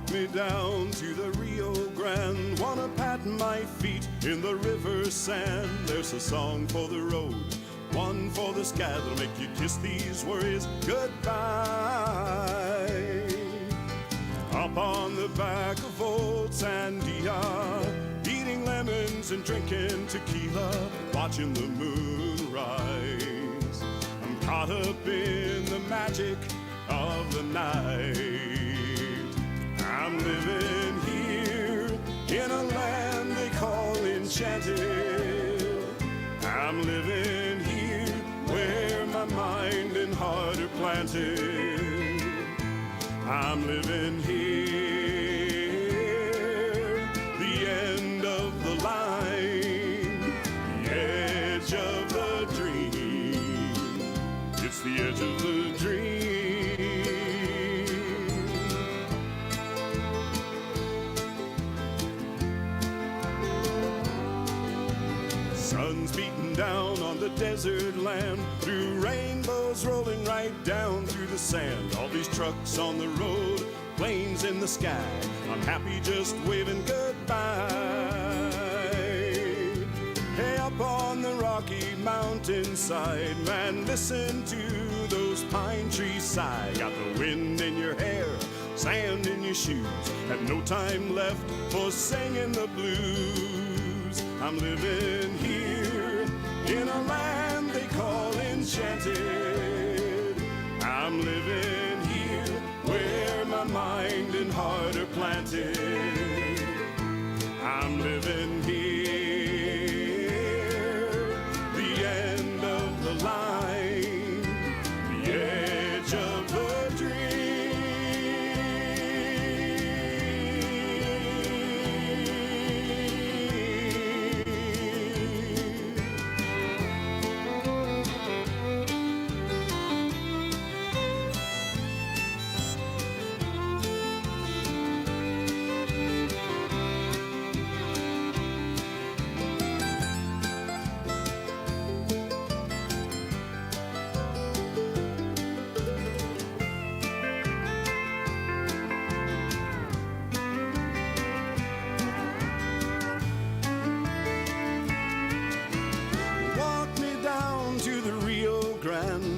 Walk me down to the Rio Grande. Wanna pat my feet in the river sand. There's a song for the road, one for the sky that'll make you kiss these worries goodbye. Up on the back of old Sandia, eating lemons and drinking tequila, watching the moon rise. I'm caught up in the magic of the night. I'm living here in a land they call enchanted. I'm living here where my mind and heart are planted. I'm living here, the end of the line, the edge of the dream. It's the edge of the dream. Sun's beating down on the desert land, through rainbows rolling right down through the sand. All these trucks on the road, planes in the sky, I'm happy just waving goodbye. Hey, up on the rocky mountainside, man, listen to those pine trees sigh. Got the wind in your hair, sand in your shoes, have no time left for singing the blues. I'm living here in a land they call enchanted. I'm living here where my mind and heart are planted. I'm living here, the end of the line, the edge of the dream.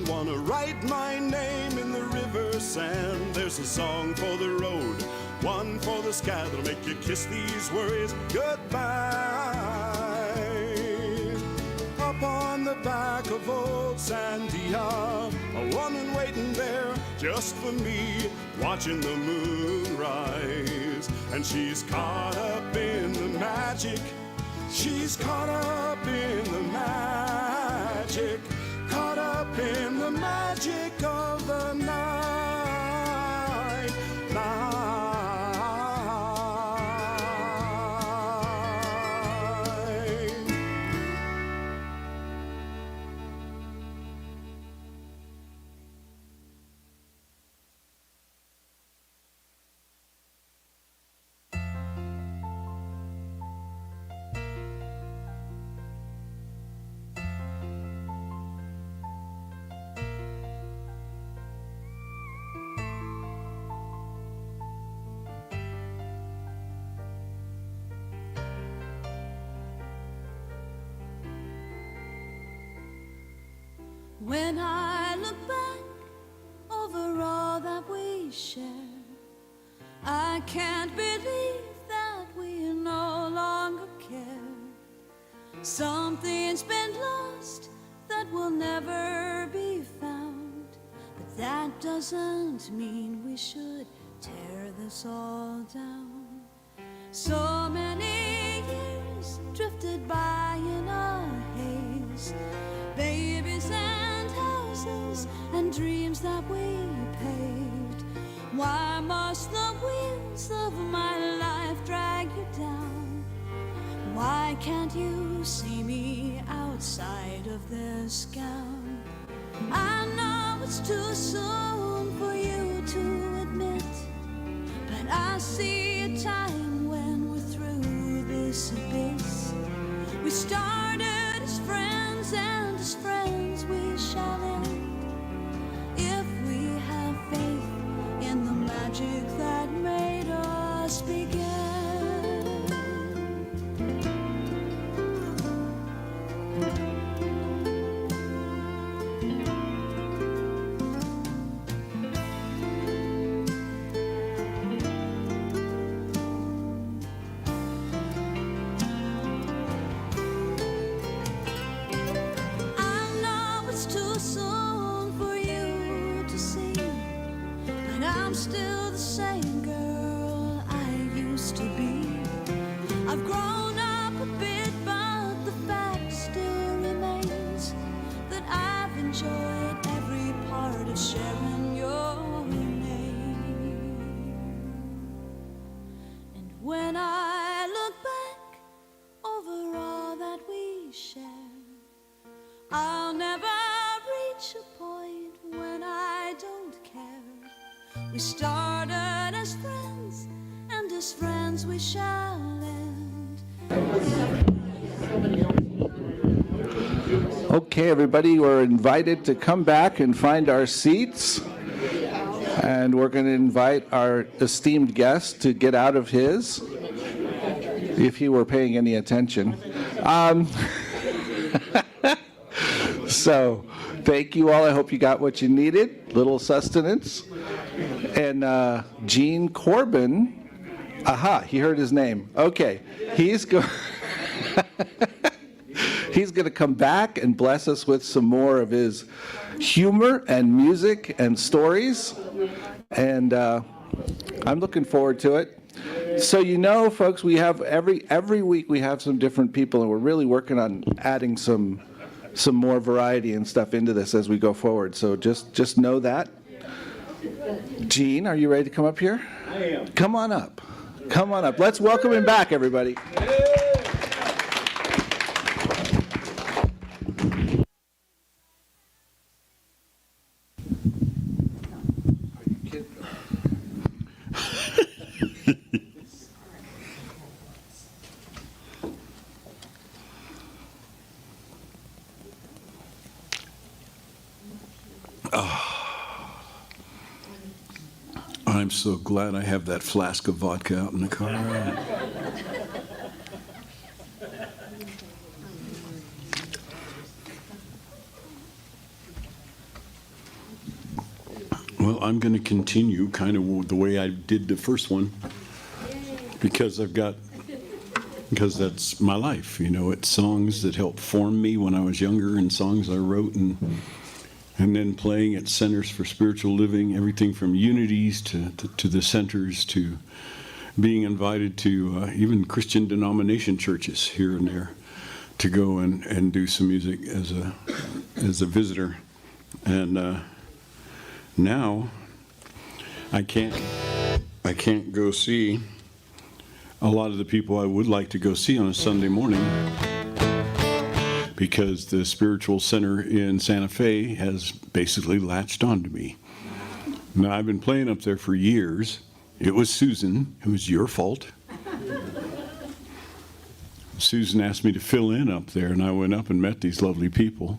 Wanna write my name in the river sand. There's a song for the road, one for the sky that'll make you kiss these worries goodbye. Up on the back of old Sandia, a woman waiting there just for me, watching the moon rise. And she's caught up in the magic. She's caught up in the magic. Caught up in the magic of the night, When I look back over all that we shared, I can't believe that we no longer care. Something's been lost that will never be found, but that doesn't mean we should tear this all down. So many years drifted by in a haze, babies and houses and dreams that we paved. Why must the wheels of my life drag you down? Why can't you see me outside of this gown? I know it's too soon for you to admit, but I see a time when we're through this abyss. We started as friends, and as friends we shall end, if we have faith in the magic that made us. I'm still the same girl I used to be. I've grown up a bit, but the fact still remains that I've enjoyed every part of sharing your name. And when I look back over all that we shared, I'll never reach a point when I don't care. We started as friends, and as friends we shall end. Okay, everybody, we're invited to come back and find our seats. And we're going to invite our esteemed guest to get out of his, if he were paying any attention. So, thank you all. I hope you got what you needed, little sustenance. And Gene Corbin, aha, he heard his name. Okay, he's going to come back and bless us with some more of his humor and music and stories. And I'm looking forward to it. So you know, folks, we have every week we have some different people, and we're really working on adding some more variety and stuff into this as we go forward. So just know that. Gene, are you ready to come up here? I am. Come on up. Come on up. Let's welcome him back, everybody. I'm so glad I have that flask of vodka out in the car. Well, I'm going to continue kind of the way I did the first one because that's my life. You know, it's songs that helped form me when I was younger and songs I wrote and then playing at Centers for Spiritual Living, everything from Unities to the centers to being invited to even Christian denomination churches here and there to go and do some music as a visitor. And now I can't go see a lot of the people I would like to go see on a Sunday morning because the spiritual center in Santa Fe has basically latched onto me. Now, I've been playing up there for years. It was Susan. It was your fault. Susan asked me to fill in up there, and I went up and met these lovely people.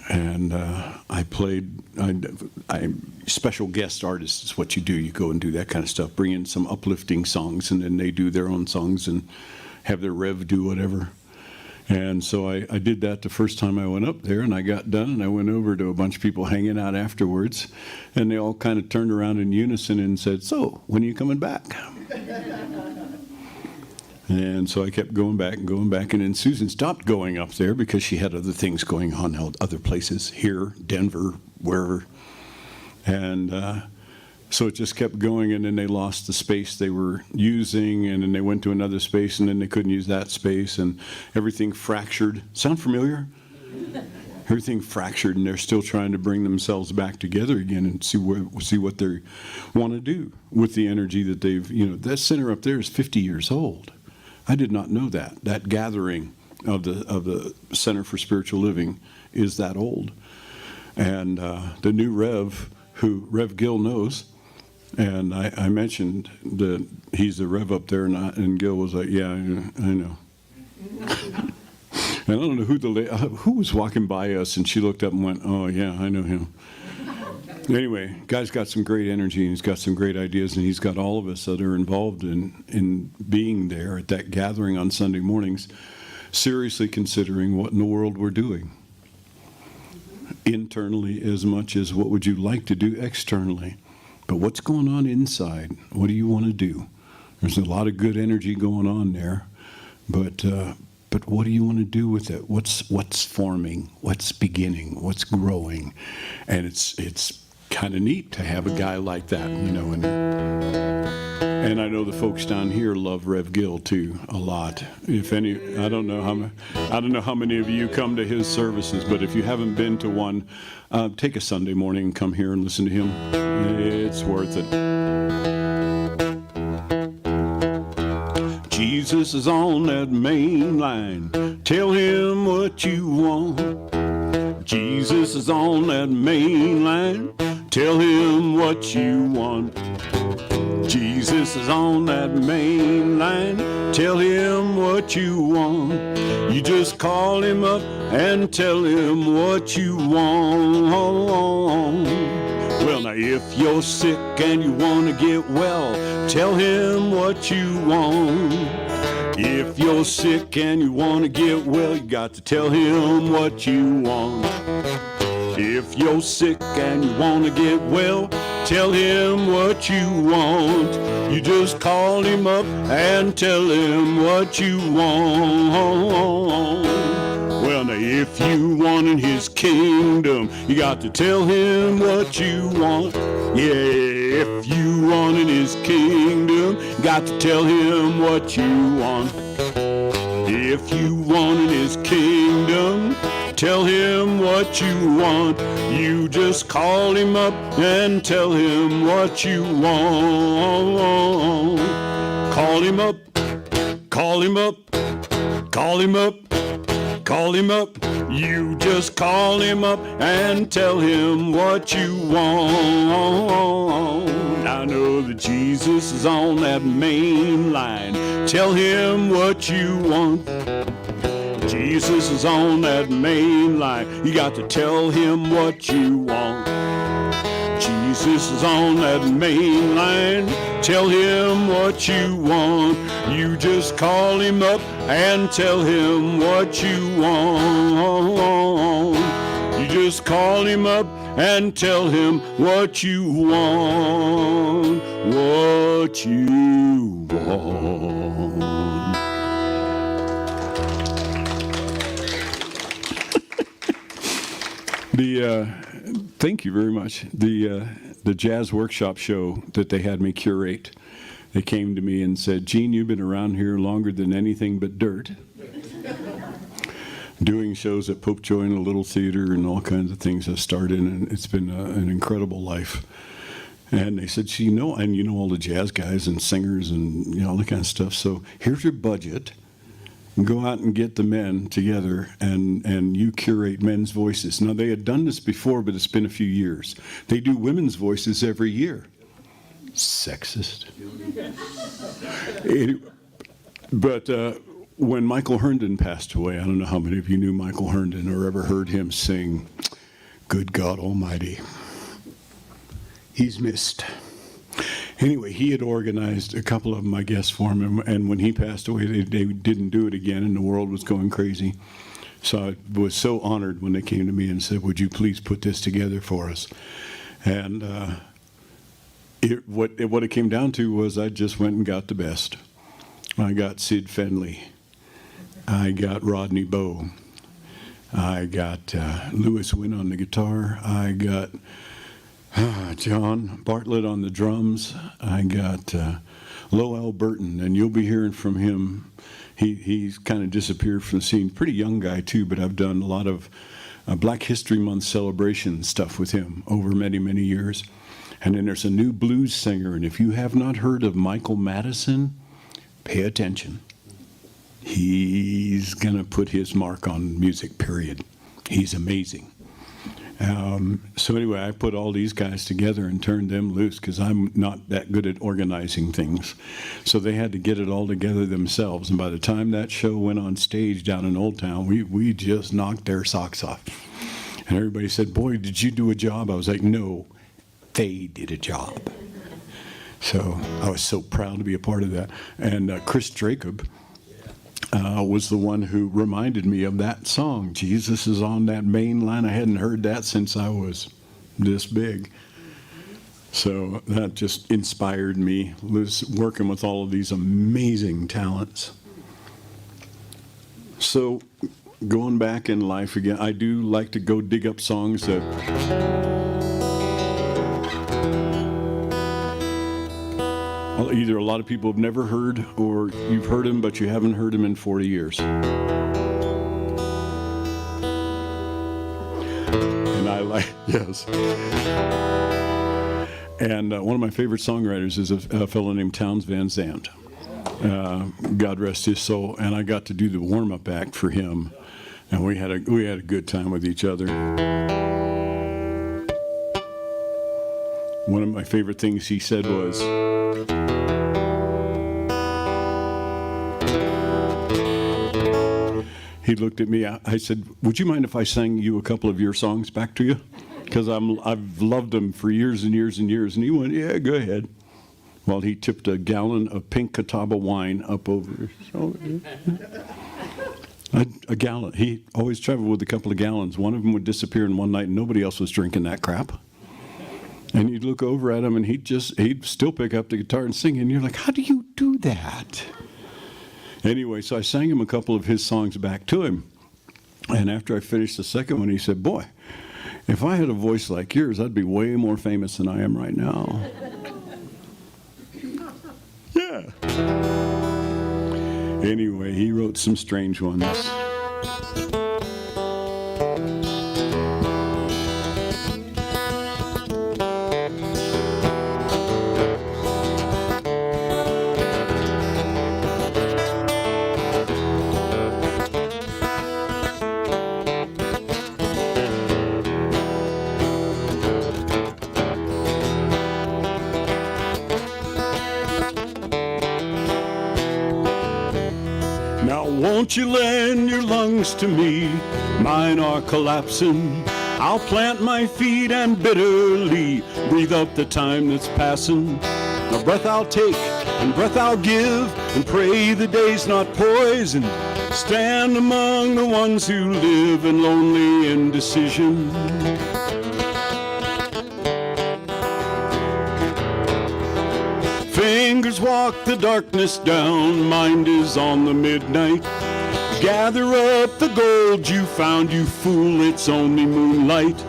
And I played, special guest artist is what you do. You go and do that kind of stuff, bring in some uplifting songs, and then they do their own songs and have their rev do whatever. And so I did that the first time I went up there, and I got done, and I went over to a bunch of people hanging out afterwards, and they all kind of turned around in unison and said, "So, when are you coming back?" And so I kept going back, and then Susan stopped going up there because she had other things going on, other places, here, Denver, wherever. And so it just kept going, and then they lost the space they were using, and then they went to another space, and then they couldn't use that space, and everything fractured. Sound familiar? Everything fractured, and they're still trying to bring themselves back together again and see what they want to do with the energy that they've, that center up there is 50 years old. I did not know that. That gathering of the Center for Spiritual Living is that old. And the new Rev, who Rev Gill knows, and I mentioned that he's the Rev up there, and Gill was like, "Yeah, I know." And I don't know who was walking by us, and she looked up and went, "Oh yeah, I know him." Anyway, guy's got some great energy, and he's got some great ideas, and he's got all of us that are involved in being there at that gathering on Sunday mornings, seriously considering what in the world we're doing. Internally as much as what would you like to do externally. But what's going on inside? What do you want to do? There's a lot of good energy going on there, but what do you want to do with it? What's forming? What's beginning? What's growing? And it's kind of neat to have a guy like that, you know. And I know the folks down here love Rev Gill too a lot. If any, I don't know how many of you come to his services, but if you haven't been to one, take a Sunday morning and come here and listen to him. It's worth it. Jesus is on that main line. Tell him what you want. Jesus is on that main line. Tell him what you want. Jesus is on that main line. Tell him what you want. You just call him up and tell him what you want. Well, now if you're sick and you want to get well, tell him what you want. If you're sick and you want to get well, you got to tell him what you want. If you're sick and you want to get well, tell him what you want. You just call him up and tell him what you want. Well, now if you want in his kingdom, you got to tell him what you want. Yeah, if you want in his kingdom, you got to tell him what you want. If you want in his kingdom, tell him what you want. You just call him up and tell him what you want. Call him up, call him up, call him up, call him up. You just call him up and tell him what you want. I know that Jesus is on that main line. Tell him what you want. Jesus is on that main line. You got to tell him what you want. Jesus is on that main line. Tell him what you want. You just call him up and tell him what you want. You just call him up and tell him what you want. What you want. Thank you very much. The jazz workshop show that they had me curate, they came to me and said, "Gene, you've been around here longer than anything but dirt." Doing shows at Popejoy and a Little Theater and all kinds of things I've started, and it's been an incredible life. And they said, "You know, and you know all the jazz guys and singers and you know all that kind of stuff. So here's your budget. Go out and get the men together and you curate men's voices." Now, they had done this before, but it's been a few years. They do women's voices every year. Sexist. But when Michael Herndon passed away, I don't know how many of you knew Michael Herndon or ever heard him sing, "Good God Almighty." He's missed. Anyway, he had organized a couple of them, I guess, for him, and when he passed away, they didn't do it again, and the world was going crazy. So I was so honored when they came to me and said, "Would you please put this together for us?" And what it came down to was I just went and got the best. I got Sid Fenley. I got Rodney Bowe. I got Lewis Wynn on the guitar. I got John Bartlett on the drums. I got Lowell Burton, and you'll be hearing from him. He's kind of disappeared from the scene. Pretty young guy too, but I've done a lot of Black History Month celebration stuff with him over many, many years. And then there's a new blues singer, and if you have not heard of Michael Madison, pay attention. He's gonna put his mark on music, period. He's amazing. So anyway, I put all these guys together and turned them loose because I'm not that good at organizing things. So they had to get it all together themselves. And by the time that show went on stage down in Old Town, we just knocked their socks off. And everybody said, "Boy, did you do a job?" I was like, "No, they did a job." So I was so proud to be a part of that. And Chris Jacob was the one who reminded me of that song, "Jesus is on that main line." I hadn't heard that since I was this big. So that just inspired me, was working with all of these amazing talents. So going back in life again, I do like to go dig up songs that either a lot of people have never heard, or you've heard him, but you haven't heard him in 40 years. And I like, yes. And one of my favorite songwriters is a fellow named Townes Van Zandt. God rest his soul. And I got to do the warm-up act for him, and we had a good time with each other. One of my favorite things he said was, he looked at me. I said, "Would you mind if I sang you a couple of your songs back to you? Because I've loved them for years and years and years." And he went, "Yeah, go ahead." While he tipped a gallon of pink Catawba wine up over his shoulder. A gallon. He always traveled with a couple of gallons. One of them would disappear in one night, and nobody else was drinking that crap. And you'd look over at him, and he'd still pick up the guitar and sing. And you're like, "How do you do that?" Anyway, so I sang him a couple of his songs back to him. And after I finished the second one, he said, "Boy, if I had a voice like yours, I'd be way more famous than I am right now." Yeah. Anyway, he wrote some strange ones. Now won't you lend your lungs to me? Mine are collapsing. I'll plant my feet and bitterly breathe up the time that's passing. A breath I'll take and breath I'll give, and pray the day's not poisoned. Stand among the ones who live in lonely indecision. Fingers walk the darkness down, mind is on the midnight. Gather up the gold you found, you fool, it's only moonlight.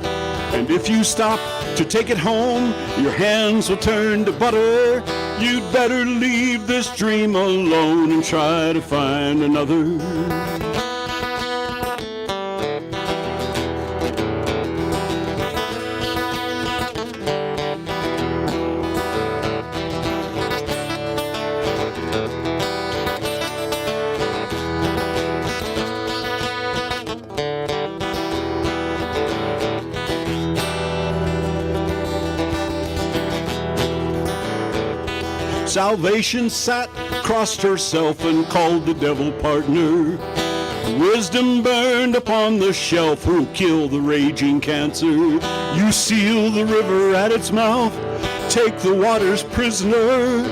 And if you stop to take it home, your hands will turn to butter. You'd better leave this dream alone and try to find another. Salvation sat, crossed herself, and called the devil partner. Wisdom burned upon the shelf, who'll kill the raging cancer. You seal the river at its mouth, take the waters prisoner.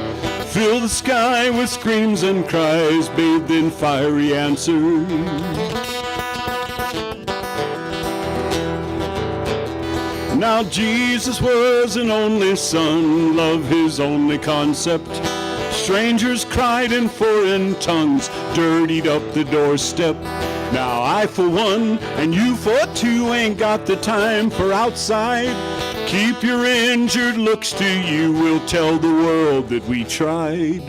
Fill the sky with screams and cries, bathed in fiery answer. Now Jesus was an only son, love his only concept. Strangers cried in foreign tongues, dirtied up the doorstep. Now I for one, and you for two, ain't got the time for outside. Keep your injured looks to you, we'll tell the world that we tried.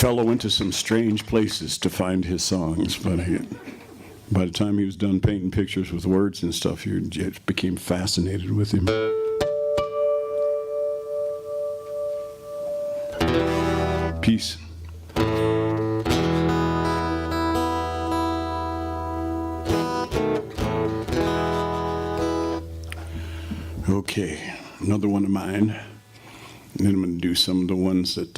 Fellow went to some strange places to find his songs, but by the time he was done painting pictures with words and stuff, you just became fascinated with him. Peace. Okay, another one of mine. And then I'm going to do some of the ones that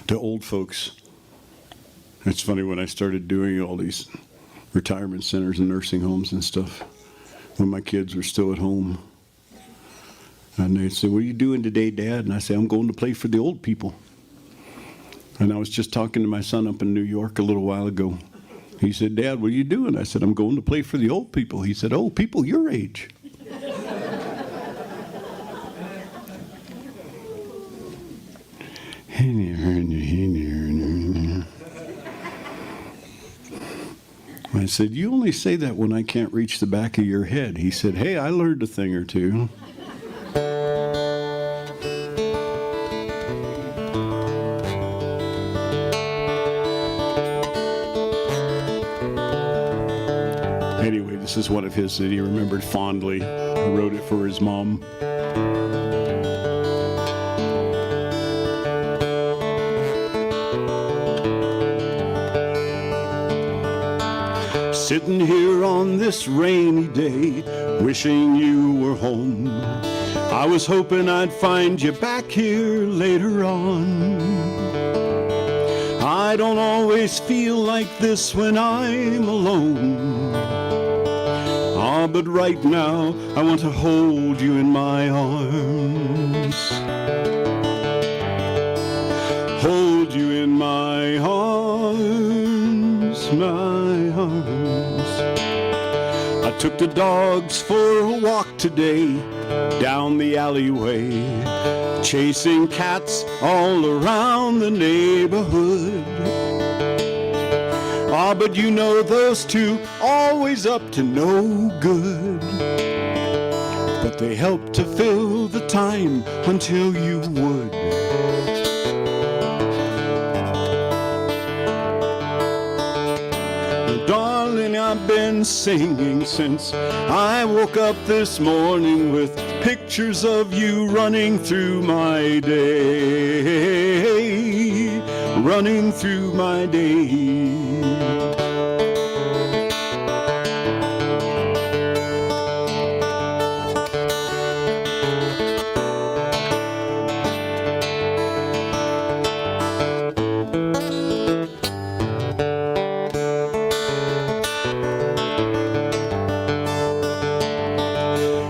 the old folks. It's funny, when I started doing all these retirement centers and nursing homes and stuff, when my kids were still at home, and they'd say, "What are you doing today, Dad?" And I say, "I'm going to play for the old people." And I was just talking to my son up in New York a little while ago. He said, "Dad, what are you doing?" I said, "I'm going to play for the old people." He said, "Oh, people your age." I said, "You only say that when I can't reach the back of your head." He said, "Hey, I learned a thing or two." Anyway, this is one of his that he remembered fondly. He wrote it for his mom. Sitting here on this rainy day, wishing you were home. I was hoping I'd find you back here later on. I don't always feel like this when I'm alone. Ah, but right now I want to hold you in my arms. Hold you in my arms, my arms. I took the dogs for a walk today down the alleyway, chasing cats all around the neighborhood. Ah, but you know those two always up to no good. But they help to fill the time until you would. Darling, I've been singing since I woke up this morning with pictures of you running through my day, running through my day.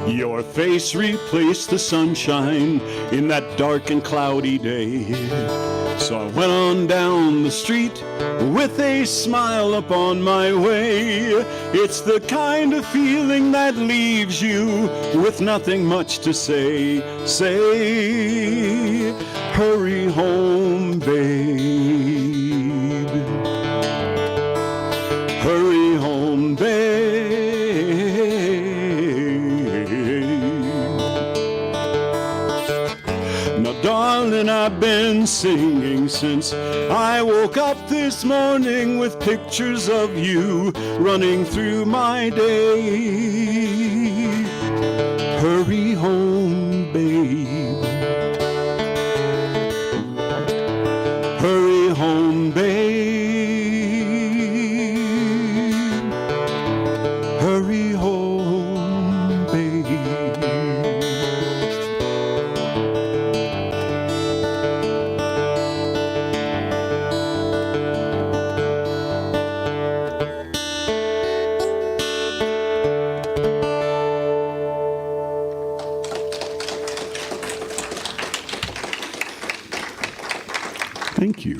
Your face replaced the sunshine in that dark and cloudy day. So I went on down the street with a smile upon my way. It's the kind of feeling that leaves you with nothing much to say. Say, hurry home, babe. Hurry home, babe. Now, darling, I've been singing since I woke up this morning with pictures of you running through my day. Hurry home, babe. Hurry home, babe. Hurry home, babe. Thank you.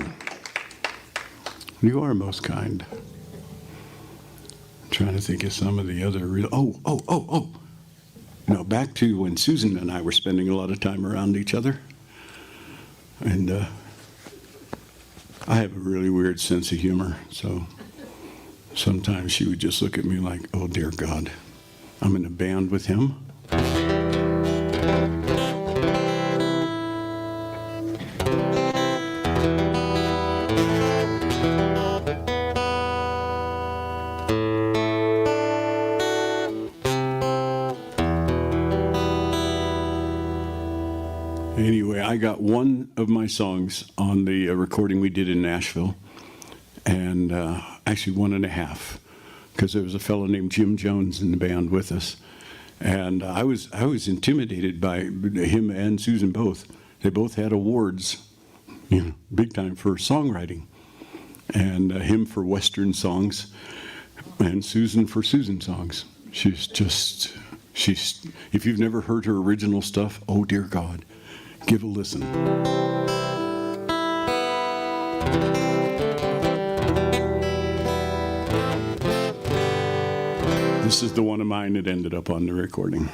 You are most kind. I'm trying to think of some of the other real. Oh. No, back to when Susan and I were spending a lot of time around each other. And I have a really weird sense of humor. So sometimes she would just look at me like, oh, dear God, I'm in a band with him. Anyway, I got one of my songs on the recording we did in Nashville, and actually one and a half, because there was a fellow named Jim Jones in the band with us, and I was intimidated by him and Susan both. They both had awards, big time for songwriting, and him for Western songs, and Susan for Susan songs. She's if you've never heard her original stuff, oh dear God. Give a listen. This is the one of mine that ended up on the recording.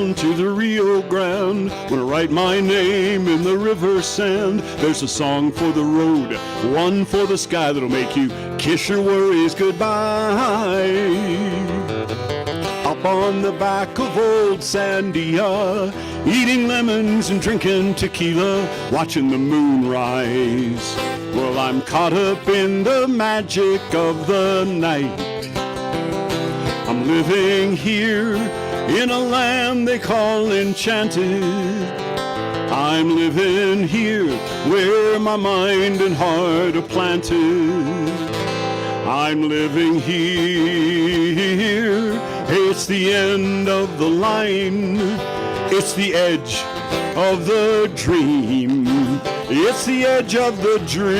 down to the Rio Grande. When I write my name in the river sand, there's a song for the road, one for the sky that'll make you kiss your worries goodbye. Up on the back of old Sandia, eating lemons and drinking tequila, watching the moon rise. Well, I'm caught up in the magic of the night. I'm living here in a land they call enchanted. I'm living here where my mind and heart are planted. I'm living here. It's the end of the line. It's the edge of the dream. It's the edge of the dream.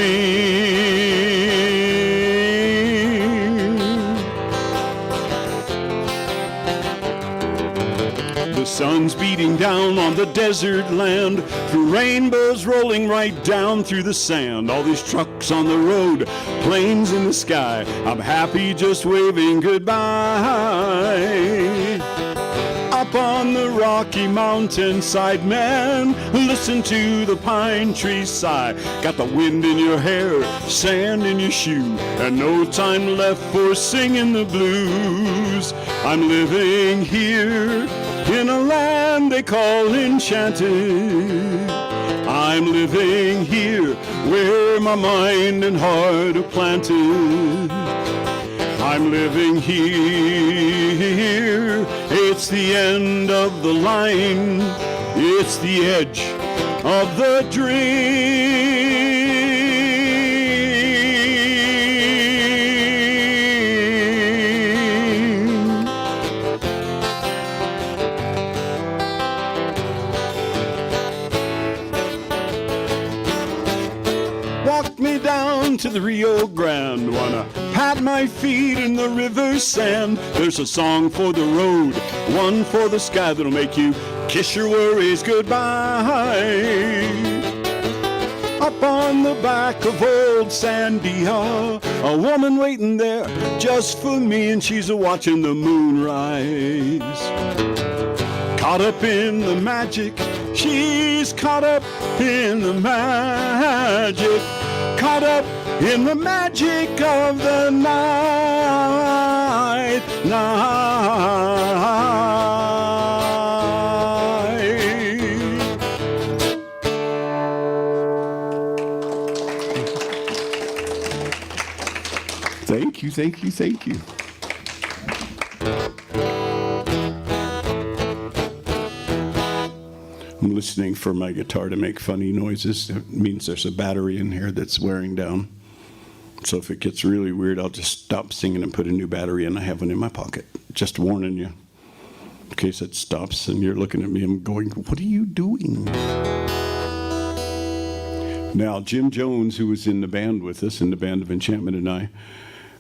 The sun's beating down on the desert land, through rainbows rolling right down through the sand. All these trucks on the road, planes in the sky. I'm happy just waving goodbye. Up on the rocky mountainside, man, listen to the pine trees sigh. Got the wind in your hair, sand in your shoe, and no time left for singing the blues. I'm living here in a land they call enchanted. I'm living here where my mind and heart are planted. I'm living here. It's the end of the line. It's the edge of the dream. Walk me down to the Rio Grande. Wanna pat my feet in the river sand. There's a song for the road, one for the sky that'll make you kiss your worries goodbye. Up on the back of old Sandia, a woman waiting there just for me, and she's a-watching the moon rise. Caught up in the magic, she's caught up in the magic. Caught up in the magic of the night. Thank you, thank you, thank you. I'm listening for my guitar to make funny noises. It means there's a battery in here that's wearing down. So if it gets really weird, I'll just stop singing and put a new battery in. I have one in my pocket. Just warning you. In case it stops and you're looking at me and going, what are you doing? Now, Jim Jones, who was in the band with us, in the Band of Enchantment,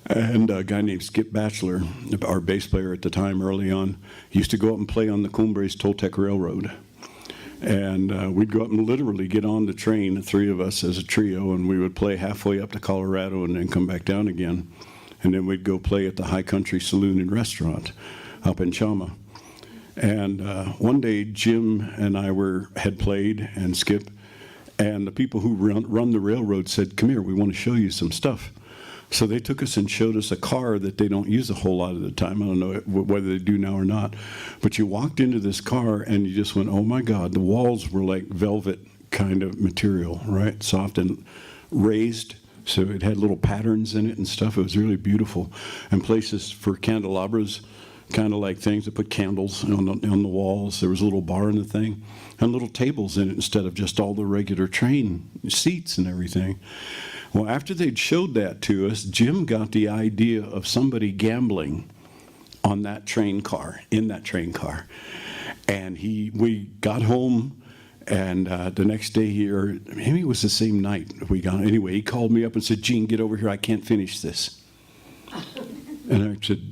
and a guy named Skip Batchelor, our bass player at the time early on, used to go up and play on the Cumbres Toltec Railroad. And we'd go up and literally get on the train, the three of us as a trio, and we would play halfway up to Colorado and then come back down again. And then we'd go play at the High Country Saloon and Restaurant up in Chama. And one day, Jim and I had played, and Skip, and the people who run the railroad said, come here, we want to show you some stuff. So they took us and showed us a car that they don't use a whole lot of the time. I don't know whether they do now or not. But you walked into this car and you just went, oh my God, the walls were like velvet kind of material, right? Soft and raised. So it had little patterns in it and stuff. It was really beautiful. And places for candelabras, kind of like things that put candles on the walls. There was a little bar in the thing and little tables in it instead of just all the regular train seats and everything. Well, after they'd showed that to us, Jim got the idea of somebody gambling on that train car, in that train car. And we got home, and the next day, or maybe it was the same night anyway, he called me up and said, Gene, get over here, I can't finish this. And I said,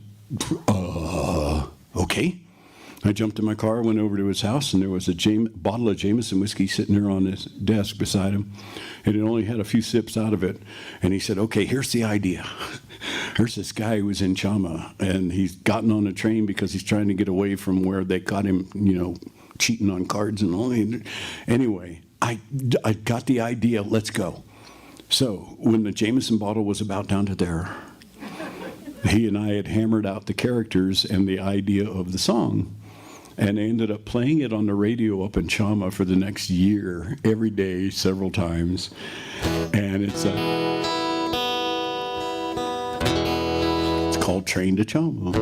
okay. I jumped in my car, went over to his house, and there was a bottle of Jameson whiskey sitting there on his desk beside him. And it only had a few sips out of it. And he said, okay, here's the idea. There's this guy who was in Chama, and he's gotten on a train because he's trying to get away from where they caught him, cheating on cards and all. Anyway, I got the idea, let's go. So when the Jameson bottle was about down to there, he and I had hammered out the characters and the idea of the song. And I ended up playing it on the radio up in Chama for the next year, every day, several times. And it's called Train to Chama.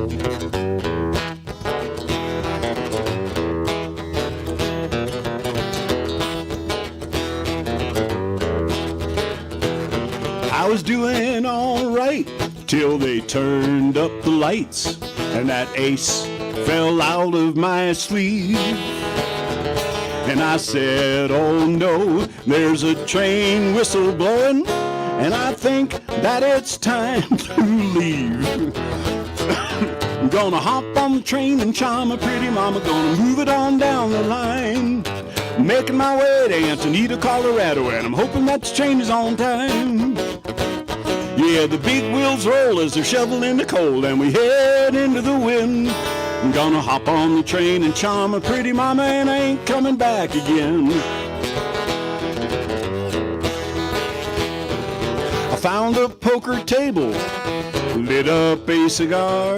I was doing all right till they turned up the lights and that ace fell out of my sleeve. And I said, oh no, there's a train whistle blowing, and I think that it's time to leave. I'm gonna hop on the train and Chama, pretty mama, gonna move it on down the line. Making my way to Antonita, Colorado, and I'm hoping that the train is on time. Yeah, the big wheels roll as they're shoveling the coal, and we head into the wind. I'm gonna hop on the train and Chama, pretty mama, and I ain't coming back again. I found a poker table, lit up a cigar,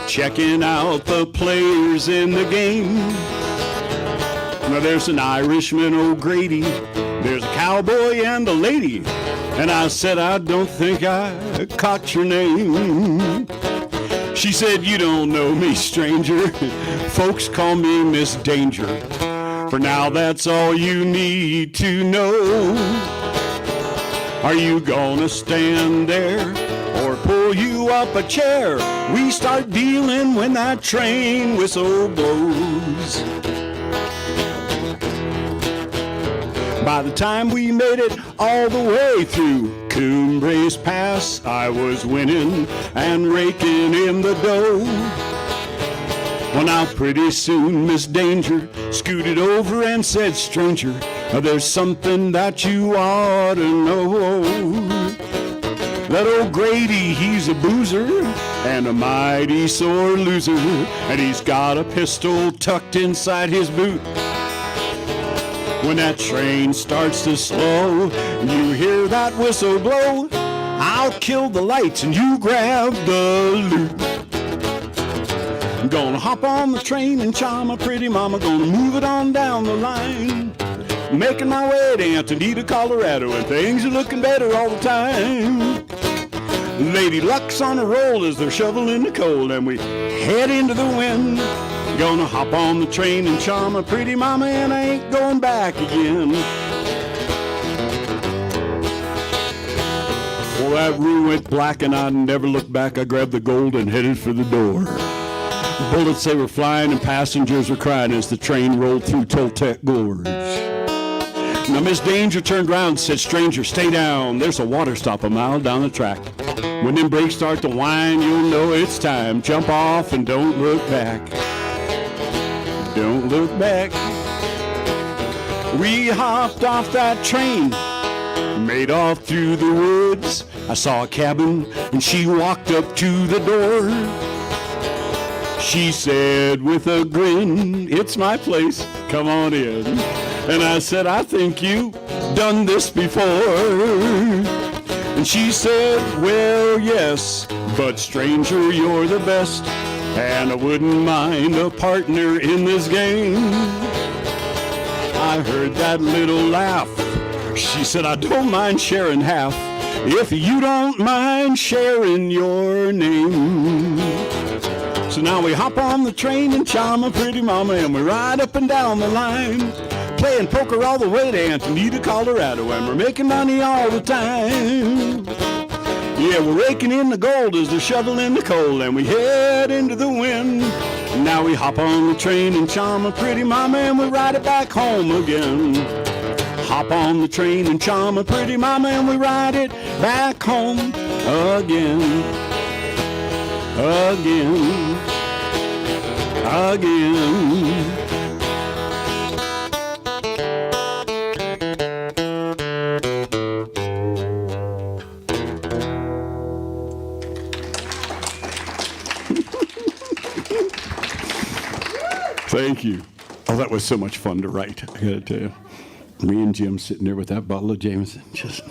checking out the players in the game. Now there's an Irishman, O'Grady, there's a cowboy and a lady, and I said, I don't think I caught your name. She said, you don't know me, stranger. Folks call me Miss Danger. For now, that's all you need to know. Are you gonna stand there or pull you up a chair? We start dealing when that train whistle blows. By the time we made it all the way through Cumbres Pass, I was winning and raking in the dough. Well, now pretty soon Miss Danger scooted over and said, stranger, there's something that you ought to know. That old Grady, he's a boozer and a mighty sore loser, and he's got a pistol tucked inside his boot. When that train starts to slow, you hear that whistle blow, I'll kill the lights and you grab the loot. I'm gonna hop on the train and Chama, pretty mama, gonna move it on down the line. Making my way to Antonita, Colorado, and things are looking better all the time. Lady Luck's on a roll as they're shoveling the coal, and we head into the wind. Gonna hop on the train and Chama, pretty mama, and I ain't going back again. Well, that room went black and I never looked back. I grabbed the gold and headed for the door. Bullets, they were flying and passengers were crying as the train rolled through Toltec Gorge. Now Miss Danger turned around and said, stranger, stay down. There's a water stop a mile down the track. When them brakes start to whine, you'll know it's time. Jump off and don't look back. Don't look back. We hopped off that train, made off through the woods. I saw a cabin and she walked up to the door. She said with a grin, it's my place, come on in. And I said, I think you've done this before. And she said, well, yes, but stranger, you're the best, and I wouldn't mind a partner in this game. I heard that little laugh. She said, I don't mind sharing half, if you don't mind sharing your name. So now we hop on the train and Chama, pretty mama, and we ride up and down the line, playing poker all the way to Antonita, Colorado, and we're making money all the time. Yeah, we're raking in the gold as they're shoveling the coal, and we head into the wind. Now we hop on the train and Chama, pretty mama, and we ride it back home again. Hop on the train and Chama, pretty mama, and we ride it back home again. Again. Again. Thank you. Oh, that was so much fun to write, I gotta tell you. Me and Jim sitting there with that bottle of Jameson, just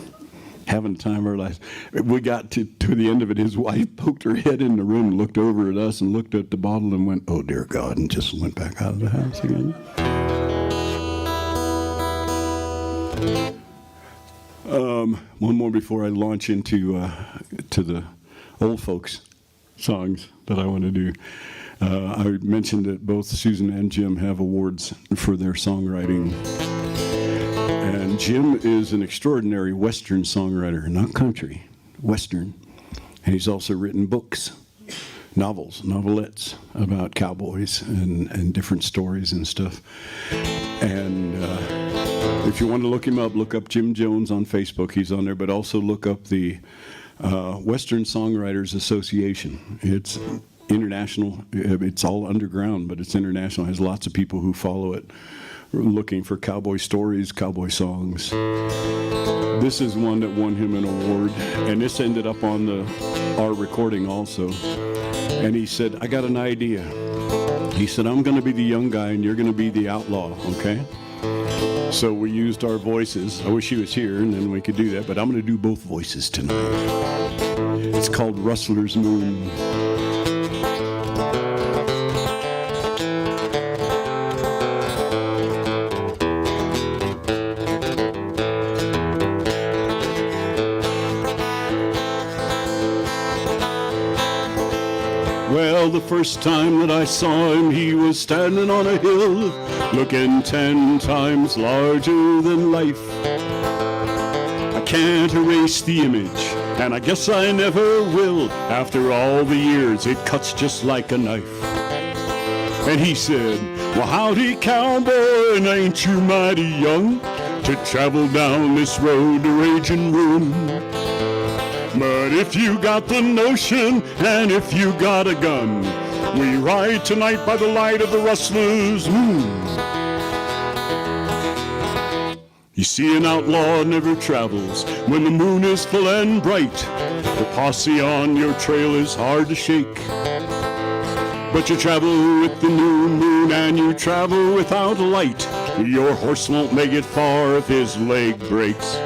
having the time of our lives. We got to the end of it, his wife poked her head in the room, and looked over at us and looked at the bottle and went, "Oh, dear God," and just went back out of the house again. One more before I launch into to the old folks songs that I want to do. I mentioned that both Susan and Jim have awards for their songwriting. And Jim is an extraordinary Western songwriter, not country, Western. And he's also written books, novels, novelettes about cowboys and different stories and stuff. And if you want to look him up, look up Jim Jones on Facebook. He's on there, but also look up the Western Songwriters Association. It's international. It's all underground, but it's international. It has lots of people who follow it, looking for cowboy stories, cowboy songs. This is one that won him an award, and this ended up on our recording also. And he said, "I got an idea." He said, "I'm going to be the young guy, and you're going to be the outlaw, okay?" So we used our voices. I wish he was here, and then we could do that, but I'm going to do both voices tonight. It's called Rustler's Moon. Well, the first time that I saw him, he was standing on a hill, looking 10 times larger than life. I can't erase the image, and I guess I never will. After all the years, it cuts just like a knife. And he said, "Well, howdy, cowboy, and ain't you mighty young to travel down this road to raging ruin? But if you got the notion, and if you got a gun, we ride tonight by the light of the rustler's moon." You see, an outlaw never travels when the moon is full and bright. The posse on your trail is hard to shake. But you travel with the new moon, and you travel without light. Your horse won't make it far if his leg breaks.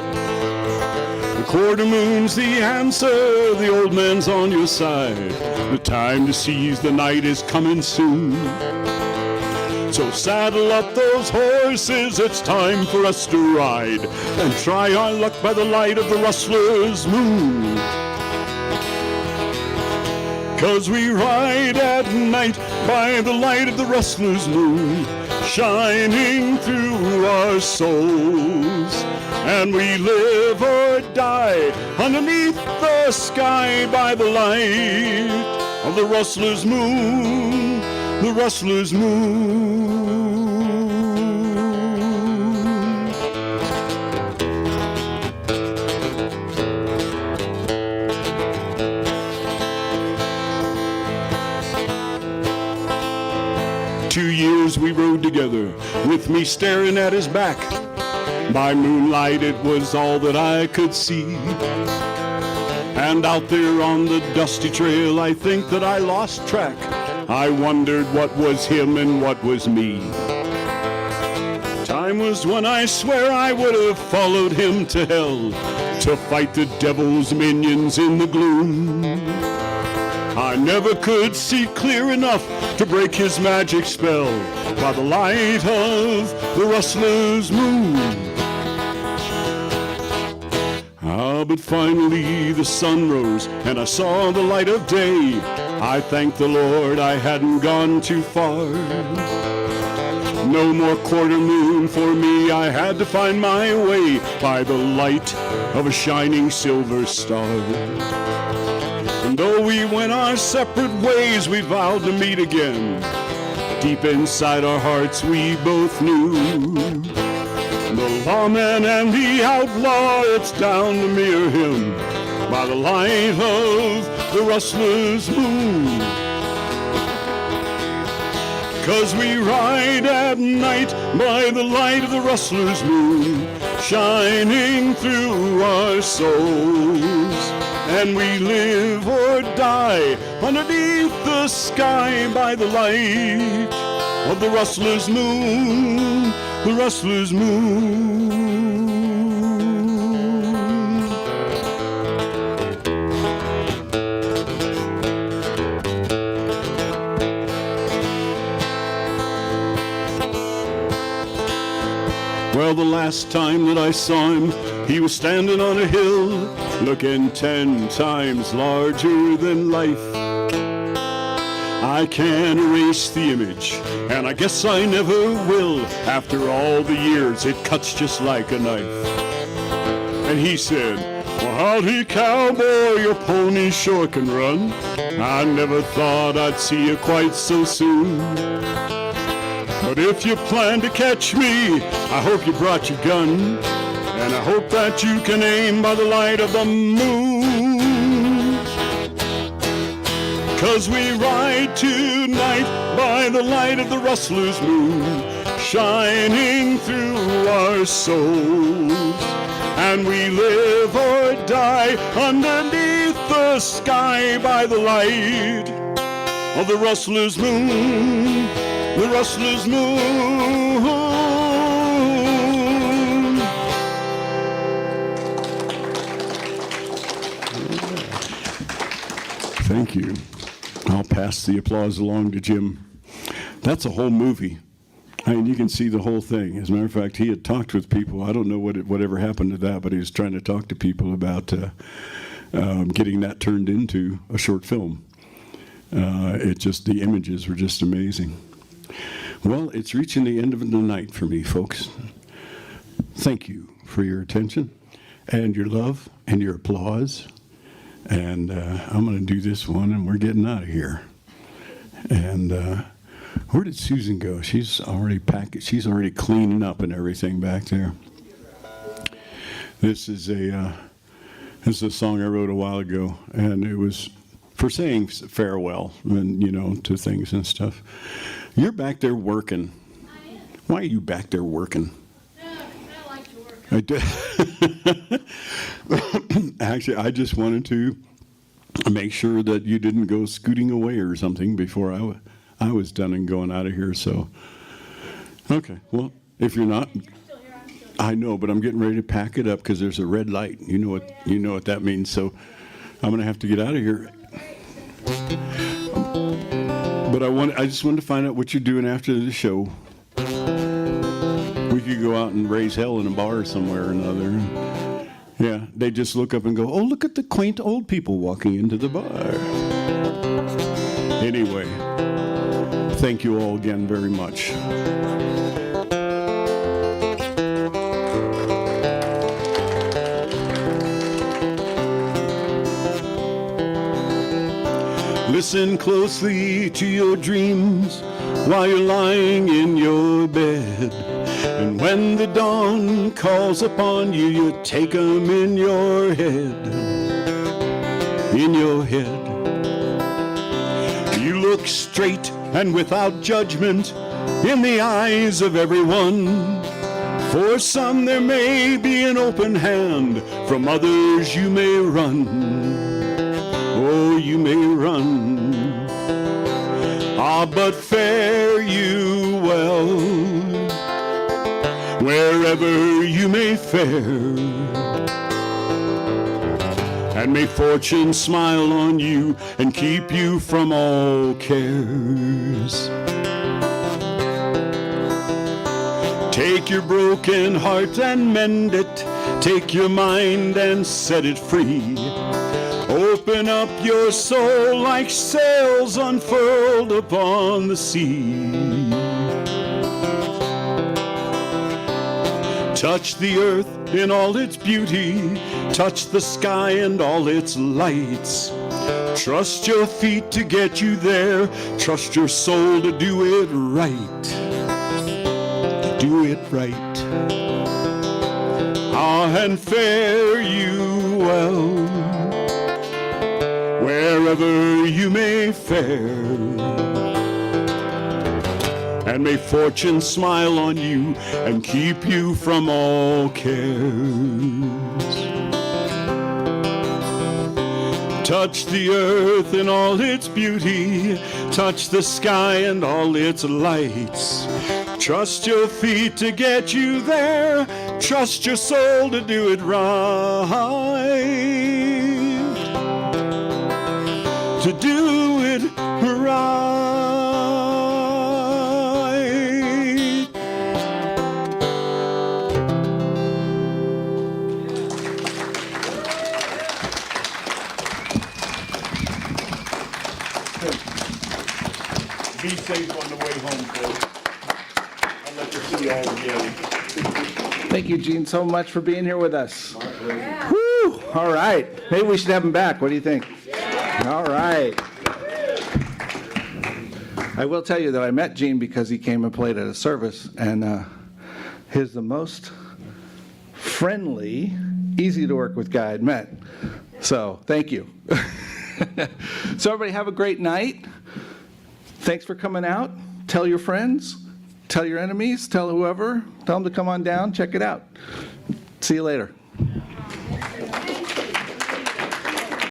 The quarter moon's the answer, the old man's on your side. The time to seize the night is coming soon. So saddle up those horses, it's time for us to ride, and try our luck by the light of the rustler's moon. 'Cause we ride at night by the light of the rustler's moon, shining through our souls. And we live or die underneath the sky by the light of the rustler's moon, the rustler's moon. 2 years we rode together, with me staring at his back. By moonlight it was all that I could see. And out there on the dusty trail I think that I lost track. I wondered what was him and what was me. Time was when I swear I would have followed him to hell, to fight the devil's minions in the gloom. I never could see clear enough to break his magic spell by the light of the rustler's moon. Ah, but finally the sun rose and I saw the light of day. I thanked the Lord I hadn't gone too far. No more quarter moon for me, I had to find my way by the light of a shining silver star. And though we went our separate ways, we vowed to meet again. Deep inside our hearts we both knew, the lawman and the outlaw, it's down to me or him, by the light of the rustler's moon. 'Cause we ride at night by the light of the rustler's moon, shining through our souls. And we live or die underneath the sky by the light of the rustler's moon, the rustler's moon. Well, the last time that I saw him, he was standing on a hill, looking 10 times larger than life. I can't erase the image, and I guess I never will. After all the years, it cuts just like a knife. And he said, well, howdy, cowboy, your pony sure can run. I never thought I'd see you quite so soon. But if you plan to catch me, I hope you brought your gun, and I hope that you can aim by the light of the moon. 'Cause we ride tonight by the light of the rustler's moon, shining through our souls. And we live or die underneath the sky by the light of the rustler's moon, the rustler's moon. Thank you. I'll pass the applause along to Jim. That's a whole movie. I mean, you can see the whole thing. As a matter of fact, he had talked with people. I don't know whatever happened to that, but he was trying to talk to people about getting that turned into a short film. The images were just amazing. Well, it's reaching the end of the night for me, folks. Thank you for your attention and your love and your applause. And I'm going to do this one, and we're getting out of here. And where did Susan go? She's already packed. She's already cleaning up and everything back there. This is a song I wrote a while ago, and it was for saying farewell and to things and stuff. You're back there working. I am. Why are you back there working? I like to work. I did. Actually, I just wanted to make sure that you didn't go scooting away or something before I was done and going out of here. So, okay. Well, if you're not, You're still here, I'm still here. I know, but I'm getting ready to pack it up because there's a red light. You know what that means. So, I'm going to have to get out of here. But I just wanted to find out what you're doing after the show. We could go out and raise hell in a bar somewhere or another. Yeah, they just look up and go, oh, look at the quaint old people walking into the bar. Anyway, thank you all again very much. Listen closely to your dreams while you're lying in your bed. And when the dawn calls upon you, you take 'em in your head. In your head. You look straight and without judgment in the eyes of everyone. For some there may be an open hand, from others you may run. Oh, you may run. Ah, but fare you well, wherever you may fare. And may fortune smile on you and keep you from all cares. Take your broken heart and mend it. Take your mind and set it free. Open up your soul like sails unfurled upon the sea. Touch the earth in all its beauty. Touch the sky and all its lights. Trust your feet to get you there. Trust your soul to do it right. Do it right. Ah, and fare you well, wherever you may fare. And may fortune smile on you and keep you from all cares. Touch the earth in all its beauty. Touch the sky and all its lights. Trust your feet to get you there. Trust your soul to do it right. To do it right. Be safe on the way home, folks. I'd like to see you all again. Thank you, Gene, so much for being here with us. Whew, all right. Maybe we should have him back. What do you think? All right. I will tell you that I met Gene because he came and played at a service, and he's the most friendly, easy to work with guy I'd met. So thank you. So everybody have a great night. Thanks for coming out. Tell your friends, tell your enemies, tell whoever. Tell them to come on down, check it out. See you later.